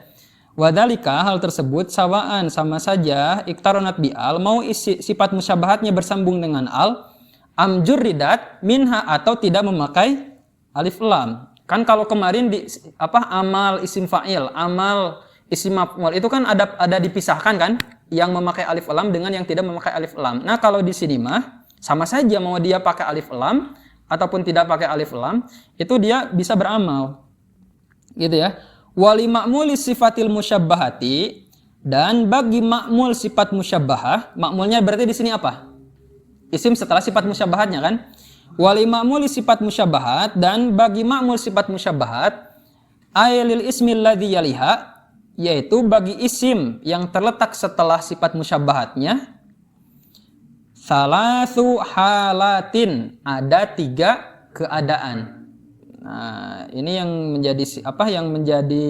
[SPEAKER 1] Wadalika, hal tersebut sawaan, sama saja. Iktaronat bi'al, mau sifat musyabahatnya bersambung dengan al, amjurridat minha atau tidak memakai alif lam. Kan kalau kemarin di amal isim fa'il, amal isim maf'ul itu kan ada dipisahkan kan? yang memakai alif lam dengan yang tidak memakai alif lam. Nah, kalau di sini mah sama saja mau dia pakai alif lam ataupun tidak pakai alif lam, itu dia bisa beramal. Gitu ya. Wali ma'muli sifatil musyabbahati, dan bagi ma'mul sifat musyabbahah, ma'mulnya berarti di sini apa? Isim setelah sifat musyabahatnya kan? Wali ma'muli sifat musyabahat, dan bagi ma'mul sifat musyabahat ailil ismil ladzi yaliha, yaitu bagi isim yang terletak setelah sifat musyabahatnya, salasu halatin, ada 3 keadaan. Nah, ini yang menjadi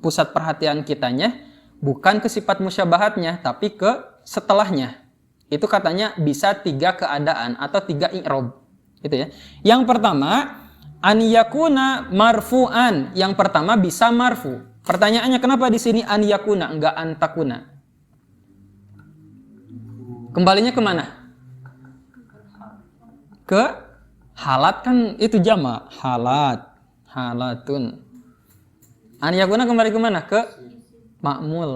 [SPEAKER 1] pusat perhatian kitanya, bukan ke sifat musyabahatnya tapi ke setelahnya. Itu katanya bisa 3 keadaan atau 3 i'rab. Gitu ya. Yang pertama, an yakuna marfu'an. Yang pertama bisa marfu. Pertanyaannya kenapa di sini an yakuna enggak an takuna? Kembalinya kemana? Ke halat, kan itu jamak. Halatun. An yakuna kembali kemana? Ke ma'mul.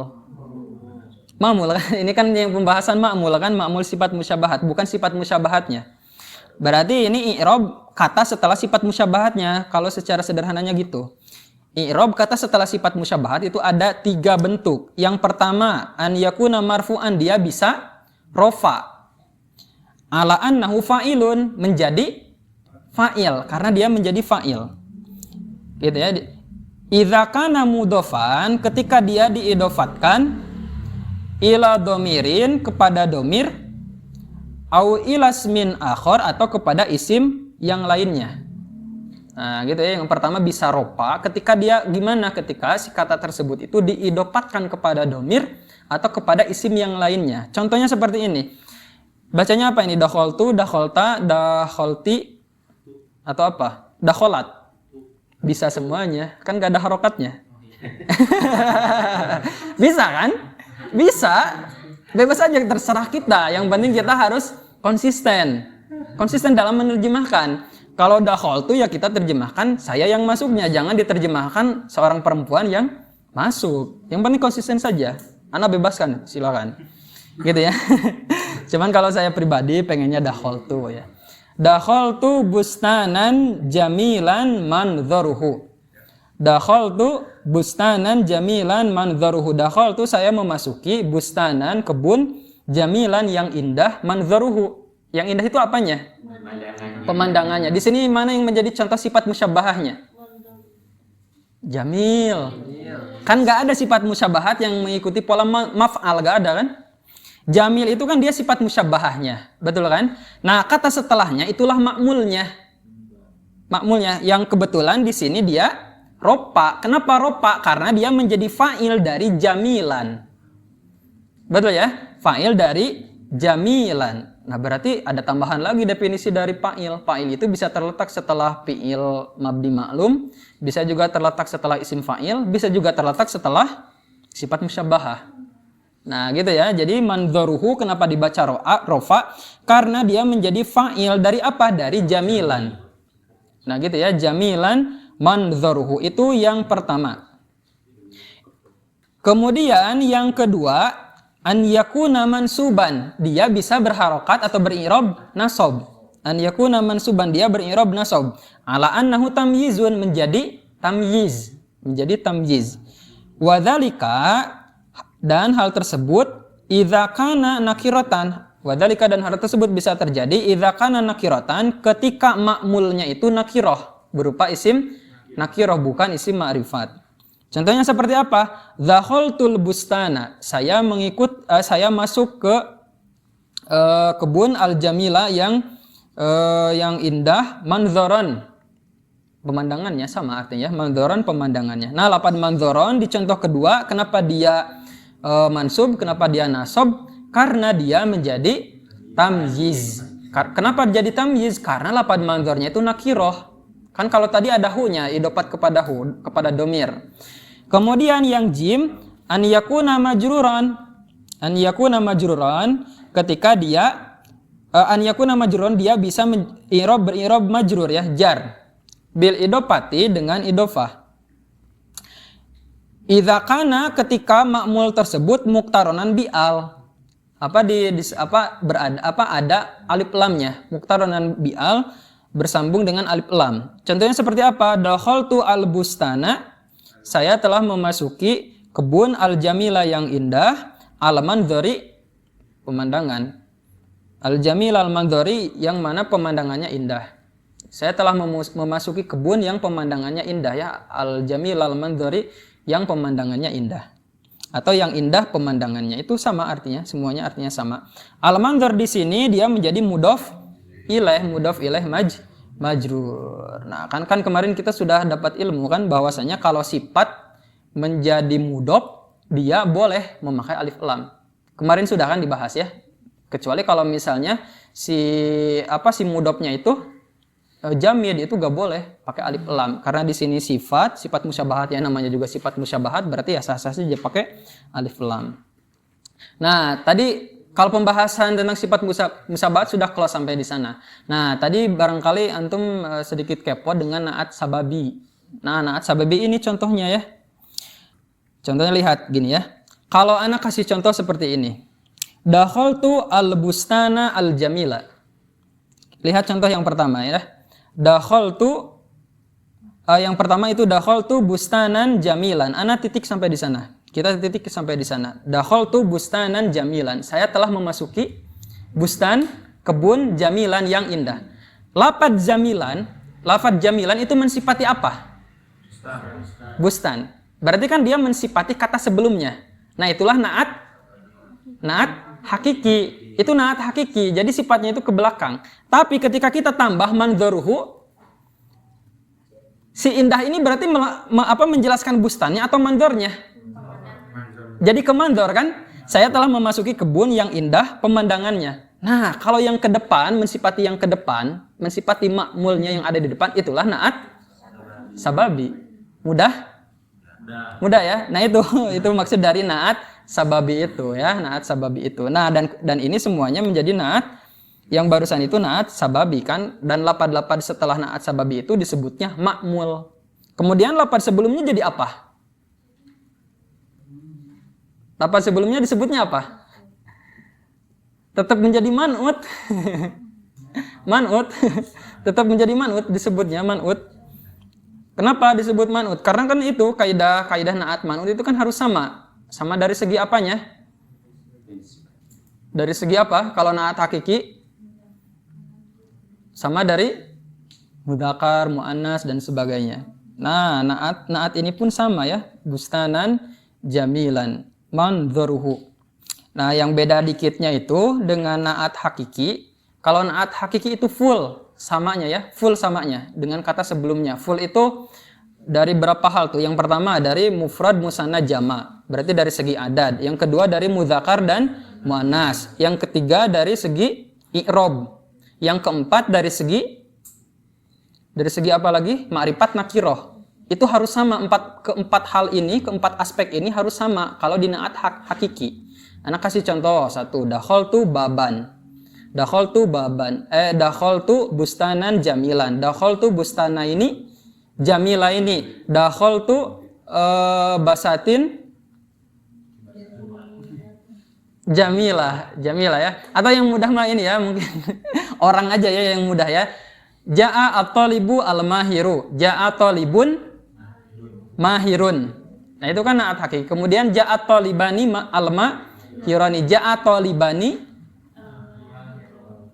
[SPEAKER 1] Ma'mul kan? Ini kan yang pembahasan ma'mul kan, ma'mul sifat musyabahat, bukan sifat musyabahatnya. Berarti ini i'rab kata setelah sifat musyabahatnya, kalau secara sederhananya gitu. I'rab kata setelah sifat musyabahat itu ada 3 bentuk. Yang pertama, an yakuna marfu'an, dia bisa rofa. Ala annahu fa'ilun, menjadi fa'il, karena dia menjadi fa'il. Gitu ya. Idza kana mudhofan, ketika dia diidofatkan ila domirin, kepada domir, au ilasmin akhor, atau kepada isim yang lainnya. Nah gitu ya, yang pertama bisa ropa, ketika dia gimana? Ketika si kata tersebut itu diidofatkan kepada domir atau kepada isim yang lainnya. Contohnya seperti ini. Bacanya apa ini? Dakholtu, dakholta, dakholti, atau apa? Dakholat. Bisa semuanya, kan gak ada harokatnya. Bisa kan? Bisa. Bebas aja, terserah kita. Yang penting kita harus konsisten. Konsisten dalam menerjemahkan. Kalau dakholtu ya kita terjemahkan saya yang masuknya. Jangan diterjemahkan seorang perempuan yang masuk. Yang penting konsisten saja. Anda bebaskan, silakan. Gitu ya. Cuman kalau saya pribadi pengennya dakholtu ya. Dakholtu bustanan jamilan manzaruhu. Dakholtu bustanan jamilan manzaruhu. Dakholtu, saya memasuki bustanan, kebun, jamilan yang indah, manzaruhu. Yang indah itu apanya? Pemandangannya. Di sini mana yang menjadi contoh sifat musyabahahnya? Jamil. Kan nggak ada sifat musyabahat yang mengikuti pola maf'al, nggak ada kan? Jamil itu kan dia sifat musyabahahnya, betul kan? Nah, kata setelahnya itulah ma'mulnya. Ma'mulnya yang kebetulan di sini dia ropa. Kenapa ropa? Karena dia menjadi fa'il dari jamilan. Betul ya? Fa'il dari jamilan. Nah, berarti ada tambahan lagi definisi dari fa'il. Fa'il itu bisa terletak setelah fi'il mabni ma'lum, bisa juga terletak setelah isim fa'il, bisa juga terletak setelah sifat musyabahah. Nah gitu ya, jadi manzaruhu kenapa dibaca rofa? Karena dia menjadi fa'il dari apa? Dari jamilan. Nah gitu ya, jamilan manzaruhu, itu yang pertama. Kemudian yang kedua, an yakuna mansuban, dia bisa berharokat atau berirob nasob. An yakuna mansuban, dia berirob nasob. Ala annahu tamyizun, menjadi tamyiz. Menjadi tamyiz. Wadzalika, dan hal tersebut idza kana nakiratan. Wadzalika, dan hal tersebut bisa terjadi idza kana nakiratan, ketika ma'mulnya itu nakiroh, berupa isim nakiroh, bukan isim ma'rifat. Contohnya seperti apa? Dakhaltul bustana, saya masuk ke kebun al-jamila yang indah, manzaran, pemandangannya sama artinya, manzaran pemandangannya. Nah, lafaz manzaran di contoh kedua, kenapa dia mansub, kenapa dia nasob? Karena dia menjadi tamyiz. Kenapa jadi tamyiz? Karena lafaz manzarnya itu nakiroh. Kan kalau tadi ada hu-nya, idofat kepada domir. Kemudian yang jim, an yakuna majruran. An yakuna majruran, ketika dia an yakuna majruran, dia bisa berirob majrur ya, jar. Bil idofati, dengan idofah. Idza kana ketika ma'mul tersebut muktaronan bi'al. Ada alif lamnya. Muktaronan bi'al bersambung dengan alif lam. Contohnya seperti apa? Dakhaltu al-bustana. Saya telah memasuki kebun al-jamila yang indah, al-manzari pemandangan. Al-jamil al-manzari yang mana pemandangannya indah. Saya telah memasuki kebun yang pemandangannya indah ya. Al-jamil al-manzari yang pemandangannya indah. Atau yang indah pemandangannya. Itu sama artinya, semuanya artinya sama. Al-manzar di sini dia menjadi mudhof ilaih majrur. Nah, kan kemarin kita sudah dapat ilmu kan bahwasanya kalau sifat menjadi mudhof dia boleh memakai alif lam. Kemarin sudah kan dibahas ya. Kecuali kalau misalnya si mudhofnya itu jamid, itu gak boleh pakai alif lam karena di sini sifat musyabahat ya, namanya juga sifat musyabahat, berarti ya sah-sah saja pakai alif lam. Nah, tadi kalau pembahasan tentang sifat musyabahat sudah close sampai di sana. Nah, tadi barangkali antum sedikit kepo dengan naat sababi. Nah, naat sababi ini contohnya ya. Contohnya lihat gini ya. Kalau anak kasih contoh seperti ini. Dakhaltu al-bustana al-jamila. Lihat contoh yang pertama ya. Dakhaltu yang pertama itu dakhaltu bustanan jamilan. Ana titik sampai di sana. Kita titik sampai di sana. Dakhaltu bustanan jamilan. Saya telah memasuki bustan, kebun jamilan yang indah. Lafaz jamilan itu mensifati apa? Bustan. Berarti kan dia mensifati kata sebelumnya. Nah, itulah naat hakiki. Itu naat hakiki, jadi sifatnya itu ke belakang. Tapi ketika kita tambah manzoruhu, si indah ini berarti menjelaskan bustannya atau manzornya? Jadi ke manzor kan? Saya telah memasuki kebun yang indah pemandangannya. Nah, kalau yang ke depan, mensifati yang ke depan, mensifati makmulnya yang ada di depan, itulah naat sababi. Mudah ya? Nah, itu maksud dari naat sababi itu ya, naat sababi itu. Nah, dan ini semuanya menjadi naat yang barusan itu naat sababi kan, dan lapad-lapad setelah naat sababi itu disebutnya makmul. Kemudian lapad sebelumnya jadi apa? Lapad sebelumnya disebutnya apa? Tetap menjadi man'ut. Man'ut. Tetap menjadi man'ut, disebutnya man'ut. Kenapa disebut man'ut? Karena kan itu kaidah naat man'ut itu kan harus sama. Sama dari segi apanya? Dari segi apa? Kalau naat hakiki sama dari mudzakkar, muannas dan sebagainya. Nah, naat ini pun sama ya. Bustanan jamilan manzaruhu. Nah, yang beda dikitnya itu dengan naat hakiki. Kalau naat hakiki itu full samanya ya, full samanya dengan kata sebelumnya. Full itu dari berapa hal tuh? Yang pertama dari mufrad, musanna, jama. Berarti dari segi adad. Yang kedua dari mudzakkar dan muannas. Yang ketiga dari segi i'rob. Yang keempat dari segi apa lagi? Ma'rifat nakiroh. Itu harus sama. Keempat hal ini, keempat aspek ini harus sama kalau di naat hakiki. Anak kasih contoh satu. Dakhaltu baban. Dakhaltu bustanan jamilan. Dakhaltu bustana ini jamila ini. Dakhaltu basatin jamilah ya. Atau yang mudah mah ini ya, mungkin orang aja ya yang mudah ya. Ja'a at-talibu al-mahiru. Ja'a talibun mahirun. Nah, itu kan naat hakiki. Kemudian ja'a talibani al-mahirani. Ja'a talibani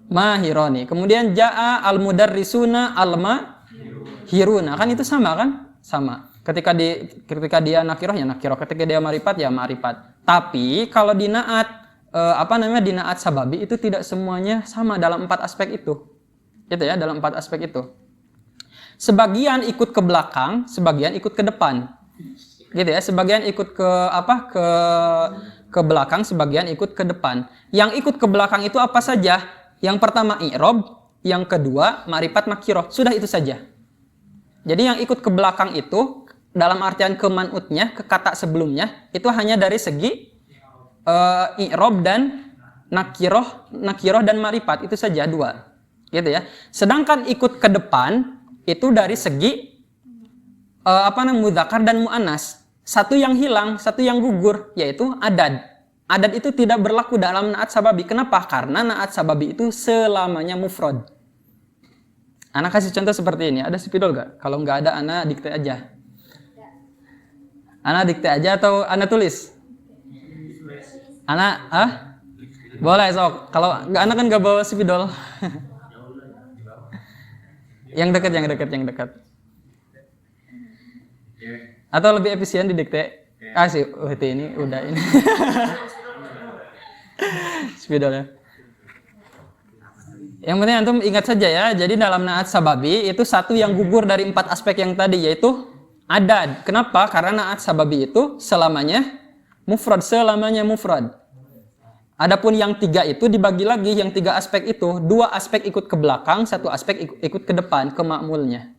[SPEAKER 1] mahirani. Kemudian ja'a al-mudarrisuna al-mahiruna. Kan itu sama kan? Sama. Ketika dia nakiroh ya nakiroh, ketika dia marifat ya marifat. Tapi kalau di naat di naat sababi itu tidak semuanya sama dalam 4 aspek itu. Gitu ya, dalam 4 aspek itu. Sebagian ikut ke belakang, sebagian ikut ke depan. Gitu ya, sebagian ikut ke belakang, sebagian ikut ke depan. Yang ikut ke belakang itu apa saja? Yang pertama i'rob, yang kedua ma'rifat nakiroh. Sudah itu saja. Jadi yang ikut ke belakang itu dalam artian ke man'utnya, ke kata sebelumnya, itu hanya dari segi i'rob dan nakiroh dan ma'rifat, itu saja 2. Gitu ya. Sedangkan ikut ke depan itu dari segi mudzakkar dan muannas. satu yang hilang, satu yang gugur, yaitu adad. Adad itu tidak berlaku dalam naat sababi. Kenapa? Karena naat sababi itu selamanya mufrad. Ana kasih contoh seperti ini. Ada spidol gak? Kalau nggak ada, Ana dikte aja. Ana dikte aja atau Ana tulis? Ana, boleh sok. Kalau nggak, Ana kan nggak bawa spidol. Yang dekat. Atau lebih efisien di dikte? Kasih, ini udah ini. Spidol ya. Yang penting antum ingat saja ya. Jadi dalam naat sababi itu satu yang gugur dari 4 aspek yang tadi, yaitu adad. Kenapa? Karena naat sababi itu selamanya mufrad. Adapun yang 3 itu dibagi lagi. Yang 3 aspek itu 2 aspek ikut ke belakang, 1 aspek ikut ke depan, ke ma'mulnya.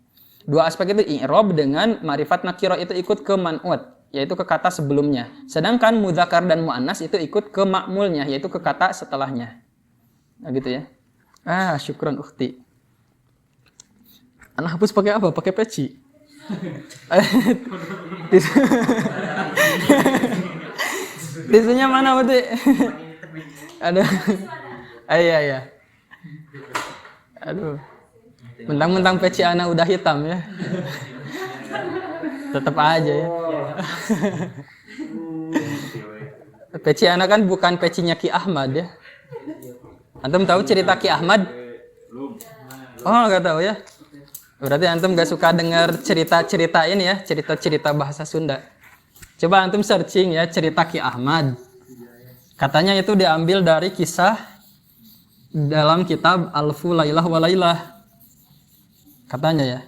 [SPEAKER 1] 2 aspek itu i'rab dengan ma'rifat nakirah itu ikut ke man'ut, yaitu ke kata sebelumnya. Sedangkan mudzakkar dan muannas itu ikut ke ma'mulnya, yaitu ke kata setelahnya. Nah gitu ya. Syukran ukhti. Anak hapus pakai apa? Pakai peci. Tisunya mana, Uti? Aduh. Iya. Aduh. Mentang-mentang peci anak udah hitam ya. Tetap aja ya. Peci anak kan bukan pecinya Ki Ahmad ya. Antum tahu cerita Ki Ahmad? Oh, nggak tahu ya. Berarti antum nggak suka dengar cerita-cerita ini ya, cerita-cerita bahasa Sunda. Coba antum searching ya cerita Ki Ahmad. Katanya itu diambil dari kisah dalam kitab Alfu Lailah wa Lailah. Katanya ya.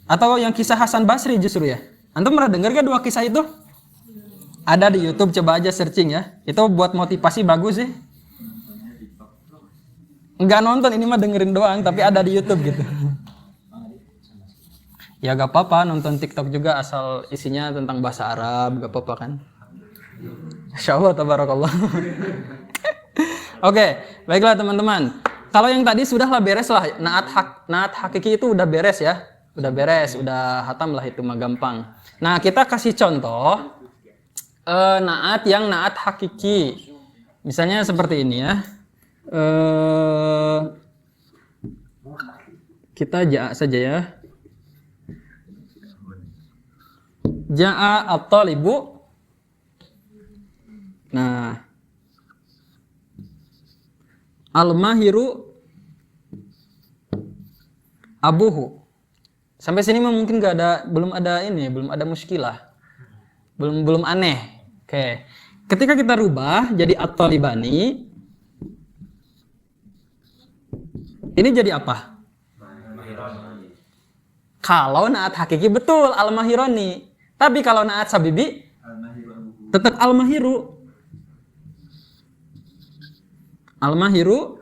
[SPEAKER 1] Atau yang kisah Hasan Basri justru ya. Antum pernah dengar gak 2 kisah itu? Ada di YouTube, coba aja searching ya. Itu buat motivasi bagus sih. Enggak nonton, ini mah dengerin doang, tapi ada di YouTube gitu. Ya gak apa-apa, nonton TikTok juga asal isinya tentang bahasa Arab, gak apa-apa kan? Insyaallah tabarakallah. Oke, baiklah teman-teman. Kalau yang tadi sudahlah beres lah, naat hakiki itu udah beres ya. Udah hatam lah itu mah gampang. Nah, kita kasih contoh naat yang naat hakiki. Misalnya seperti ini ya. Kita ja'a saja ya. Ja'a at-talibu. Nah, al-mahiru abuhu. Sampai sini mah mungkin belum ada muskilah. Belum aneh. Oke. Ketika kita rubah jadi at-talibani, ini jadi apa? Kalau naat hakiki betul al-mahironi. Tapi kalau naat sabibi tetap al-mahiru. Al-mahiru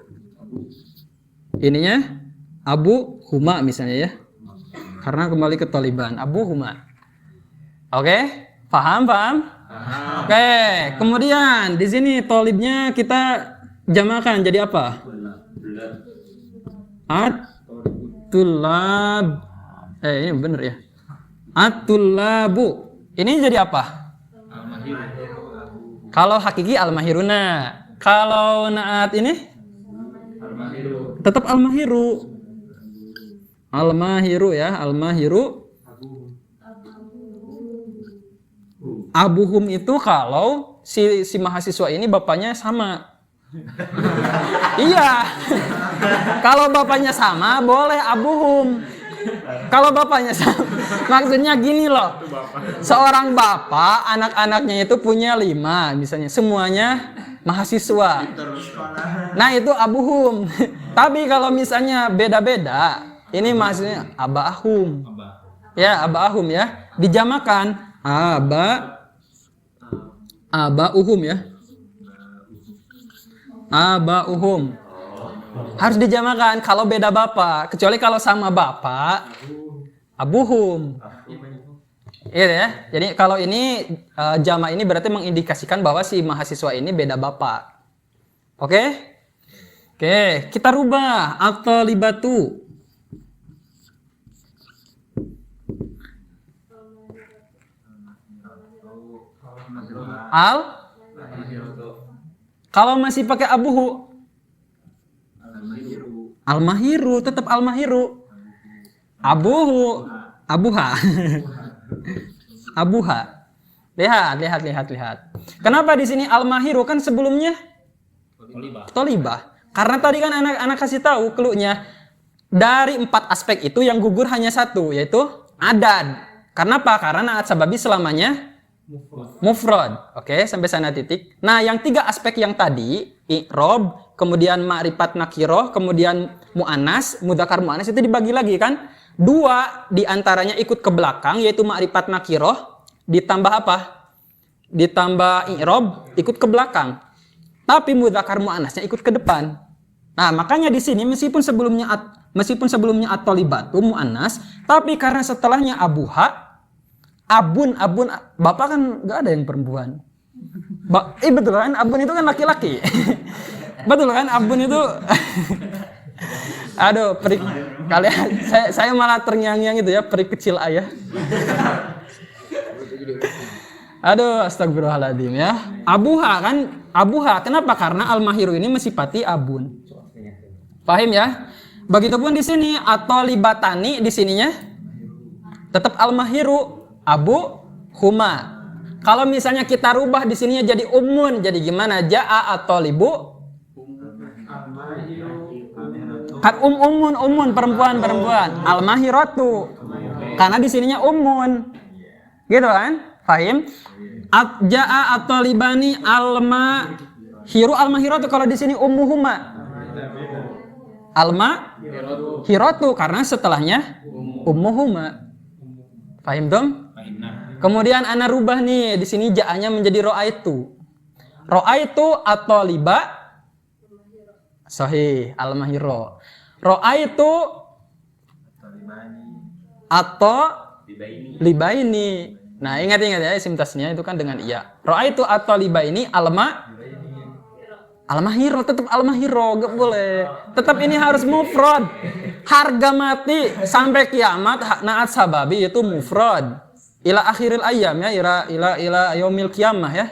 [SPEAKER 1] ininya Abu Huma misalnya ya. Karena kembali ke Taliban, Abu Huma. Oke? Paham? Oke, kemudian di sini tolibnya kita jamakan jadi apa? At-tulab. Ini bener ya. At-tulabu. Ini jadi apa? Kalau hakiki al-mahiruna. Kalau naat ini? Tetap al-mahiru. Al-mahiru ya, al-mahiru. Abuhum itu kalau si mahasiswa ini bapaknya sama. Iya. Kalau bapaknya sama boleh abuhum. Kalau bapaknya sama, maksudnya gini loh. Seorang bapak, anak-anaknya itu punya 5 misalnya, semuanya mahasiswa. Nah itu abuhum. Tapi kalau misalnya beda-beda, ini maksudnya abahum. Ya, abahum ya. Dijamakan abauhum ya. Abauhum. Harus dijamakan kalau beda bapak. Kecuali kalau sama bapak, abuhum. Iya ya. Jadi kalau ini jama ini berarti mengindikasikan bahwa si mahasiswa ini beda bapak. Oke? Oke, kita rubah at-talibatu.
[SPEAKER 3] Al.
[SPEAKER 1] Kalau masih pakai abuhu, al-mahiru, tetap al-mahiru. Abuhu, abuha. Abuha. Lihat. Kenapa di sini al-mahiru, kan sebelumnya tolibah. Karena tadi kan anak-anak kasih tahu clue-nya. Dari 4 aspek itu yang gugur hanya 1, yaitu adad. Kenapa? Karena naat sababi selamanya mufrad. Oke, sampai sana titik. Nah, yang 3 aspek yang tadi, i'rob, kemudian ma'rifat nakiroh, kemudian mu'anas, mudzakkar mu'anas, itu dibagi lagi kan? 2 diantaranya ikut ke belakang, yaitu ma'rifat nakiroh, ditambah apa? Ditambah i'rob, ikut ke belakang. Tapi mudzakkar mu'anasnya ikut ke depan. Nah, makanya di sini meskipun sebelumnya at-thalibatu mu'annas, tapi karena setelahnya abuha, abun, bapak kan nggak ada yang perempuan. Betul kan? Abun itu kan laki-laki. Betul kan? Abun itu. Aduh, kalian, saya malah terngiang-ngiang itu ya, peri kecil ayah. Aduh, astagfirullahaladzim ya. Abuha. Kenapa? Karena al-mahiru ini mensifati abun. Paham ya? Begitupun di sini atau libatani di sininya tetap al-mahiru. Abu huma. Kalau misalnya kita rubah di sininya jadi umun, jadi gimana? Ja'a atau libu? Kan umun perempuan. Al-mahiratu. Karena di sininya umun. Gitu kan? Fahim? Ja'a atau libani al-mahiratu kalau di sini ummuhuma. Al-mahiratu karena setelahnya ummuhuma. Fahim dong? Kemudian ana rubah nih, di sini ja'anya menjadi ro'aitu. Ro'aitu atau liba sahih al-mahiro. Ro'aitu atau libaini. Nah, ingat ya isim tasnya itu kan dengan iya. Ro'aitu atau libaini al-mahiro, tetap al-mahiro, gak boleh. Tetap ini harus mufrad. Harga mati sampai kiamat naat sababi itu mufrad. Ila akhiril ayyam ya, ila yaumil qiyamah ya.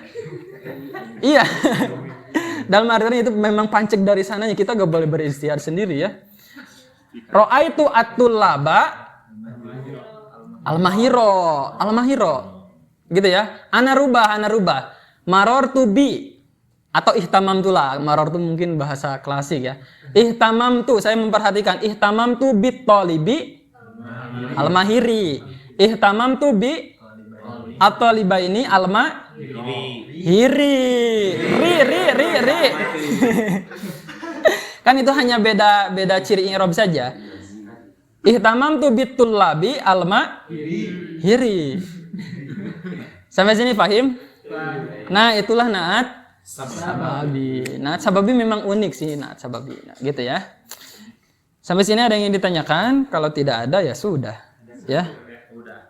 [SPEAKER 1] Iya. Dalam artian itu memang pancek dari sananya, kita gak boleh beristighfar sendiri ya. Ra'aitu at-tullaba al-mahiro. Gitu ya. Ana rubah. Marortu bi atau ihtamamtu lah. Marortu mungkin bahasa klasik ya. Ihtamamtu, saya memperhatikan ihtamamtu bit talibi al-mahiri. Ihtamamtu bi atau liba ini hiri. Ri. Kan itu hanya beda ciri i'rab saja. Ihtamamtu bitul labi hiri. Sampai sini paham? Nah, itulah naat sababi. Naat sababi memang unik sih naat sababi. Nah, gitu ya. Sampai sini ada yang ditanyakan? Kalau tidak ada ya sudah. Ya.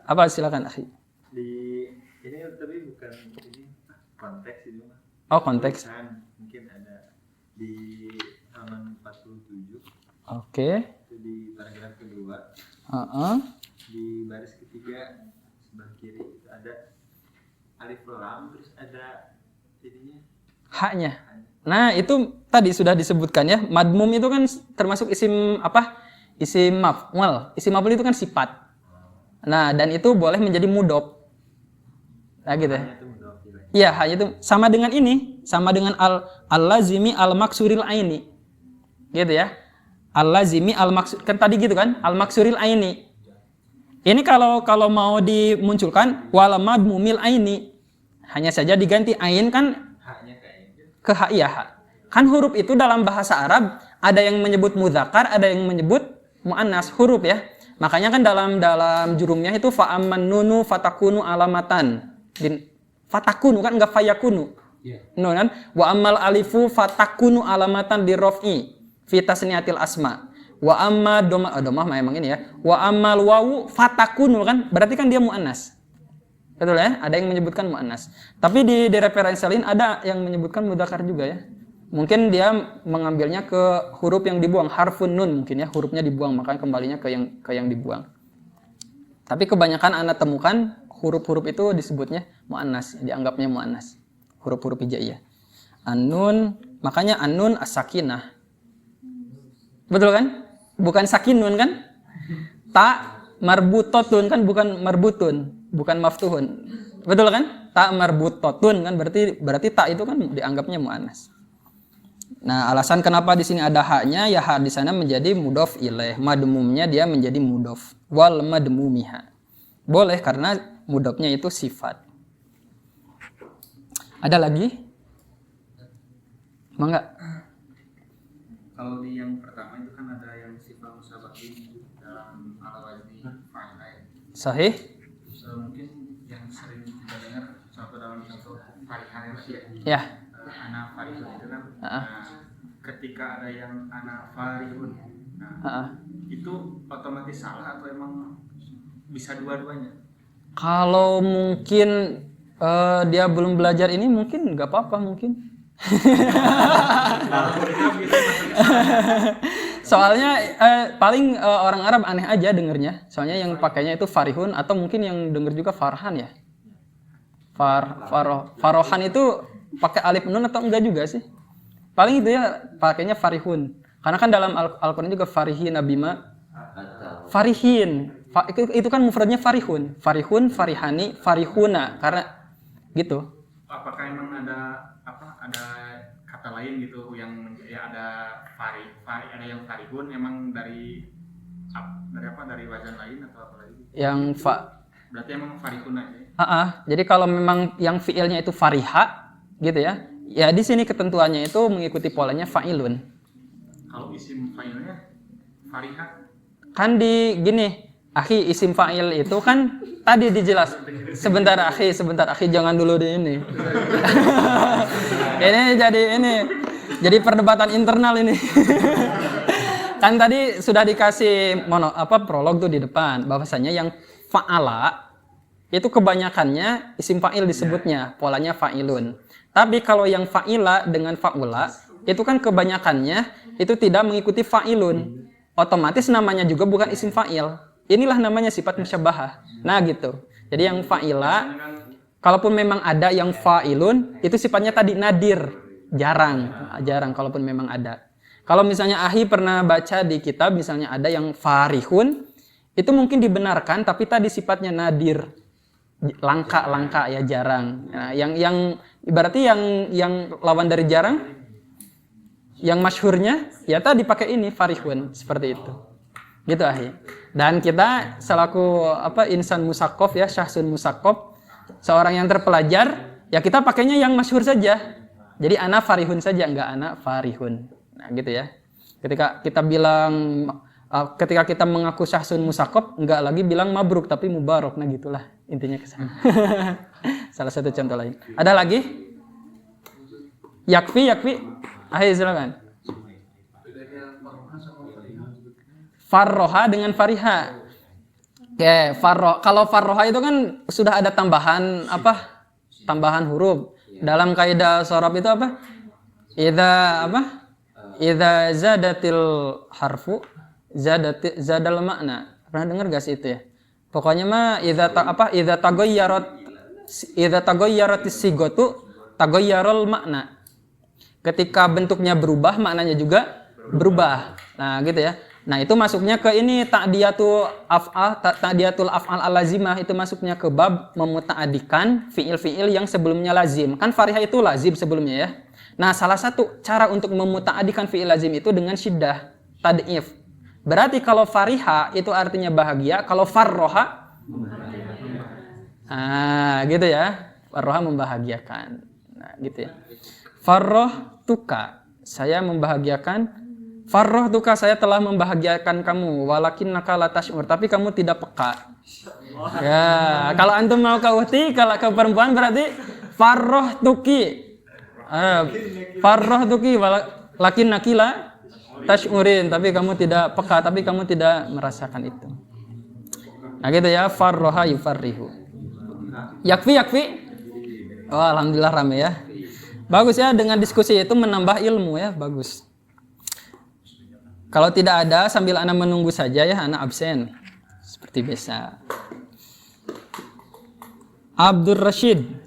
[SPEAKER 1] Apa silakan akhi.
[SPEAKER 3] Ini tapi bukan ini konteks ini mah.
[SPEAKER 1] Oh, konteks.
[SPEAKER 3] Mungkin ada di halaman 47.
[SPEAKER 1] Oke.
[SPEAKER 3] Itu di paragraf kedua. Di baris ketiga sebelah kiri itu ada alif lam, terus ada jadinya
[SPEAKER 1] haknya. Nah, itu tadi sudah disebutkan ya. Madmum itu kan termasuk isim apa? Isim maf'ul. Isim maf'ul itu kan sifat. Nah, dan itu boleh menjadi mudhof. Nah, gitu ya. Iya, hanya itu sama dengan ini, sama dengan al-lazimi al-maksuril aini. Gitu ya. Al-lazimi al-maksur, kan tadi gitu kan? Al-maksuril aini. Ini kalau mau dimunculkan wala madmumil aini. Hanya saja diganti ain kan ke ha, iya. Kan huruf itu dalam bahasa Arab ada yang menyebut mudzakkar, ada yang menyebut muannas, huruf ya. Makanya kan dalam jurumnya itu fa'amman nunu fatakunu alamatan. Fatakunu kan enggak fayakunu. No, kan? Wa ammal alifu fatakunu alamatan dirof'i fi tasniyatil asma. Wa amma domah memang ini ya. Wa ammal wawu fatakunu kan berarti kan dia muannas. Betul ya? Ada yang menyebutkan muannas. Tapi di referensi lain ada yang menyebutkan mudzakkar juga ya. Mungkin dia mengambilnya ke huruf yang dibuang, harfun nun mungkin ya, hurufnya dibuang, makanya kembalinya ke yang dibuang. Tapi kebanyakan Anda temukan huruf-huruf itu disebutnya muannas, dianggapnya muannas. Huruf-huruf hijaiyah. An-nun, makanya an-nun as-sakinah. Betul kan? Bukan sakinun kan? Ta marbutotun kan, bukan marbutun, bukan maftuhun. Betul kan? Ta marbutotun kan berarti ta itu kan dianggapnya muannas. Nah, alasan kenapa di sini ada haknya, ya hak di sana menjadi mudhof ilaih, madmumnya dia menjadi mudhof. Wal madmumiha. Boleh karena mudhofnya itu sifat. Ada lagi? Mangga.
[SPEAKER 2] Kalau di yang pertama itu kan ada yang sifat musyabahin dalam al-wazni fa'ilai.
[SPEAKER 1] Sahih?
[SPEAKER 2] Mungkin yang sering kita dengar contoh dalam contoh farihan ya.
[SPEAKER 1] Ya.
[SPEAKER 2] Ana farihun itu kan. Nah, ketika ada yang ana farihun. Nah, itu otomatis salah atau emang bisa dua-duanya?
[SPEAKER 1] Kalau mungkin dia belum belajar ini mungkin nggak apa-apa mungkin. Soalnya paling orang Arab aneh aja dengernya. Soalnya yang pakainya itu farihun atau mungkin yang denger juga farhan ya. Farohan itu pakai alif nun atau enggak juga sih? Paling itu ya pakainya farihun. Karena kan dalam Al-Qur'an juga farihin abima. Farihin. Itu kan mufradnya farihun. Farihun, farihani, farihuna. Karena gitu.
[SPEAKER 2] Apakah emang ada kata lain gitu yang ya ada ada yang farihun emang dari wazan lain atau apa lagi? Berarti emang farihun aja.
[SPEAKER 1] Jadi kalau memang yang fiilnya itu fariha gitu ya. Ya di sini ketentuannya itu mengikuti polanya fa'ilun.
[SPEAKER 2] Kalau isim fa'ilnya fariha
[SPEAKER 1] kan di gini, akhi isim fa'il itu kan tadi dijelas. Sebentar akhi jangan dulu di ini. Jadi perdebatan internal ini. Kan tadi sudah dikasih prolog tuh di depan bahwasanya yang fa'ala itu kebanyakannya isim fa'il disebutnya, polanya fa'ilun. Tapi kalau yang fa'ila dengan fa'ula itu kan kebanyakannya itu tidak mengikuti fa'ilun. Otomatis namanya juga bukan isim fa'il. Inilah namanya sifat musyabbahah. Nah gitu. Jadi yang fa'ila, kalaupun memang ada yang fa'ilun, itu sifatnya tadi nadir. Jarang kalaupun memang ada. Kalau misalnya Ahi pernah baca di kitab, misalnya ada yang farihun, itu mungkin dibenarkan, tapi tadi sifatnya nadir. Langka ya, jarang. Nah, yang berarti yang lawan dari jarang, yang masyhurnya ya tadi pakai ini farihun seperti itu. Gitu Ahi. Dan kita selaku insan musaqqaf ya, syahsun musaqqaf, seorang yang terpelajar, ya kita pakainya yang masyhur saja. Jadi ana farihun saja, enggak ana farihun. Nah, gitu ya. Ketika kita mengaku syahsun musaqqaf, enggak lagi bilang mabruk tapi mubarak. Nah, gitulah intinya ke sana. Salah satu contoh lain. Ada lagi? Yakfi. Ayo silakan. Farroha dengan fariha. Oke, kalau farroha itu kan sudah ada tambahan tambahan huruf. Dalam kaidah shorab itu apa? Idza zadatil harfu zadal makna. Pernah dengar gak sih itu ya? Pokoknya mah idza taghayyarat sigatu taghayyarul makna. Ketika bentuknya berubah, maknanya juga berubah. Nah, gitu ya. Nah, itu masuknya ke ini ta'diyatul af'al al-lazimah, itu masuknya ke bab memuta'adikan fiil-fiil yang sebelumnya lazim. Kan fariha itu lazim sebelumnya ya. Nah, salah satu cara untuk memuta'adikan fiil lazim itu dengan syiddah, tad'if. Berarti kalau fariha itu artinya bahagia, kalau farroha gitu ya. Farroha membahagiakan. Nah, gitu ya. Farroh tuka, saya membahagiakan. Farroh tuka, saya telah membahagiakan kamu. Walakin nakala tash'ur, tapi kamu tidak peka. Ya, kalau antum mau ke uhti, kalau ke perempuan berarti farroh tuki. Farroh tuki, walakin nakila tash'urin, tapi kamu tidak peka, tapi kamu tidak merasakan itu. Nah gitu ya, farroha yufarrihu. Yakfi. Oh, alhamdulillah rame ya. Bagus ya, dengan diskusi itu menambah ilmu ya, bagus. Kalau tidak ada, sambil Anda menunggu saja ya, Anda absen. Seperti biasa. Abdur Rashid.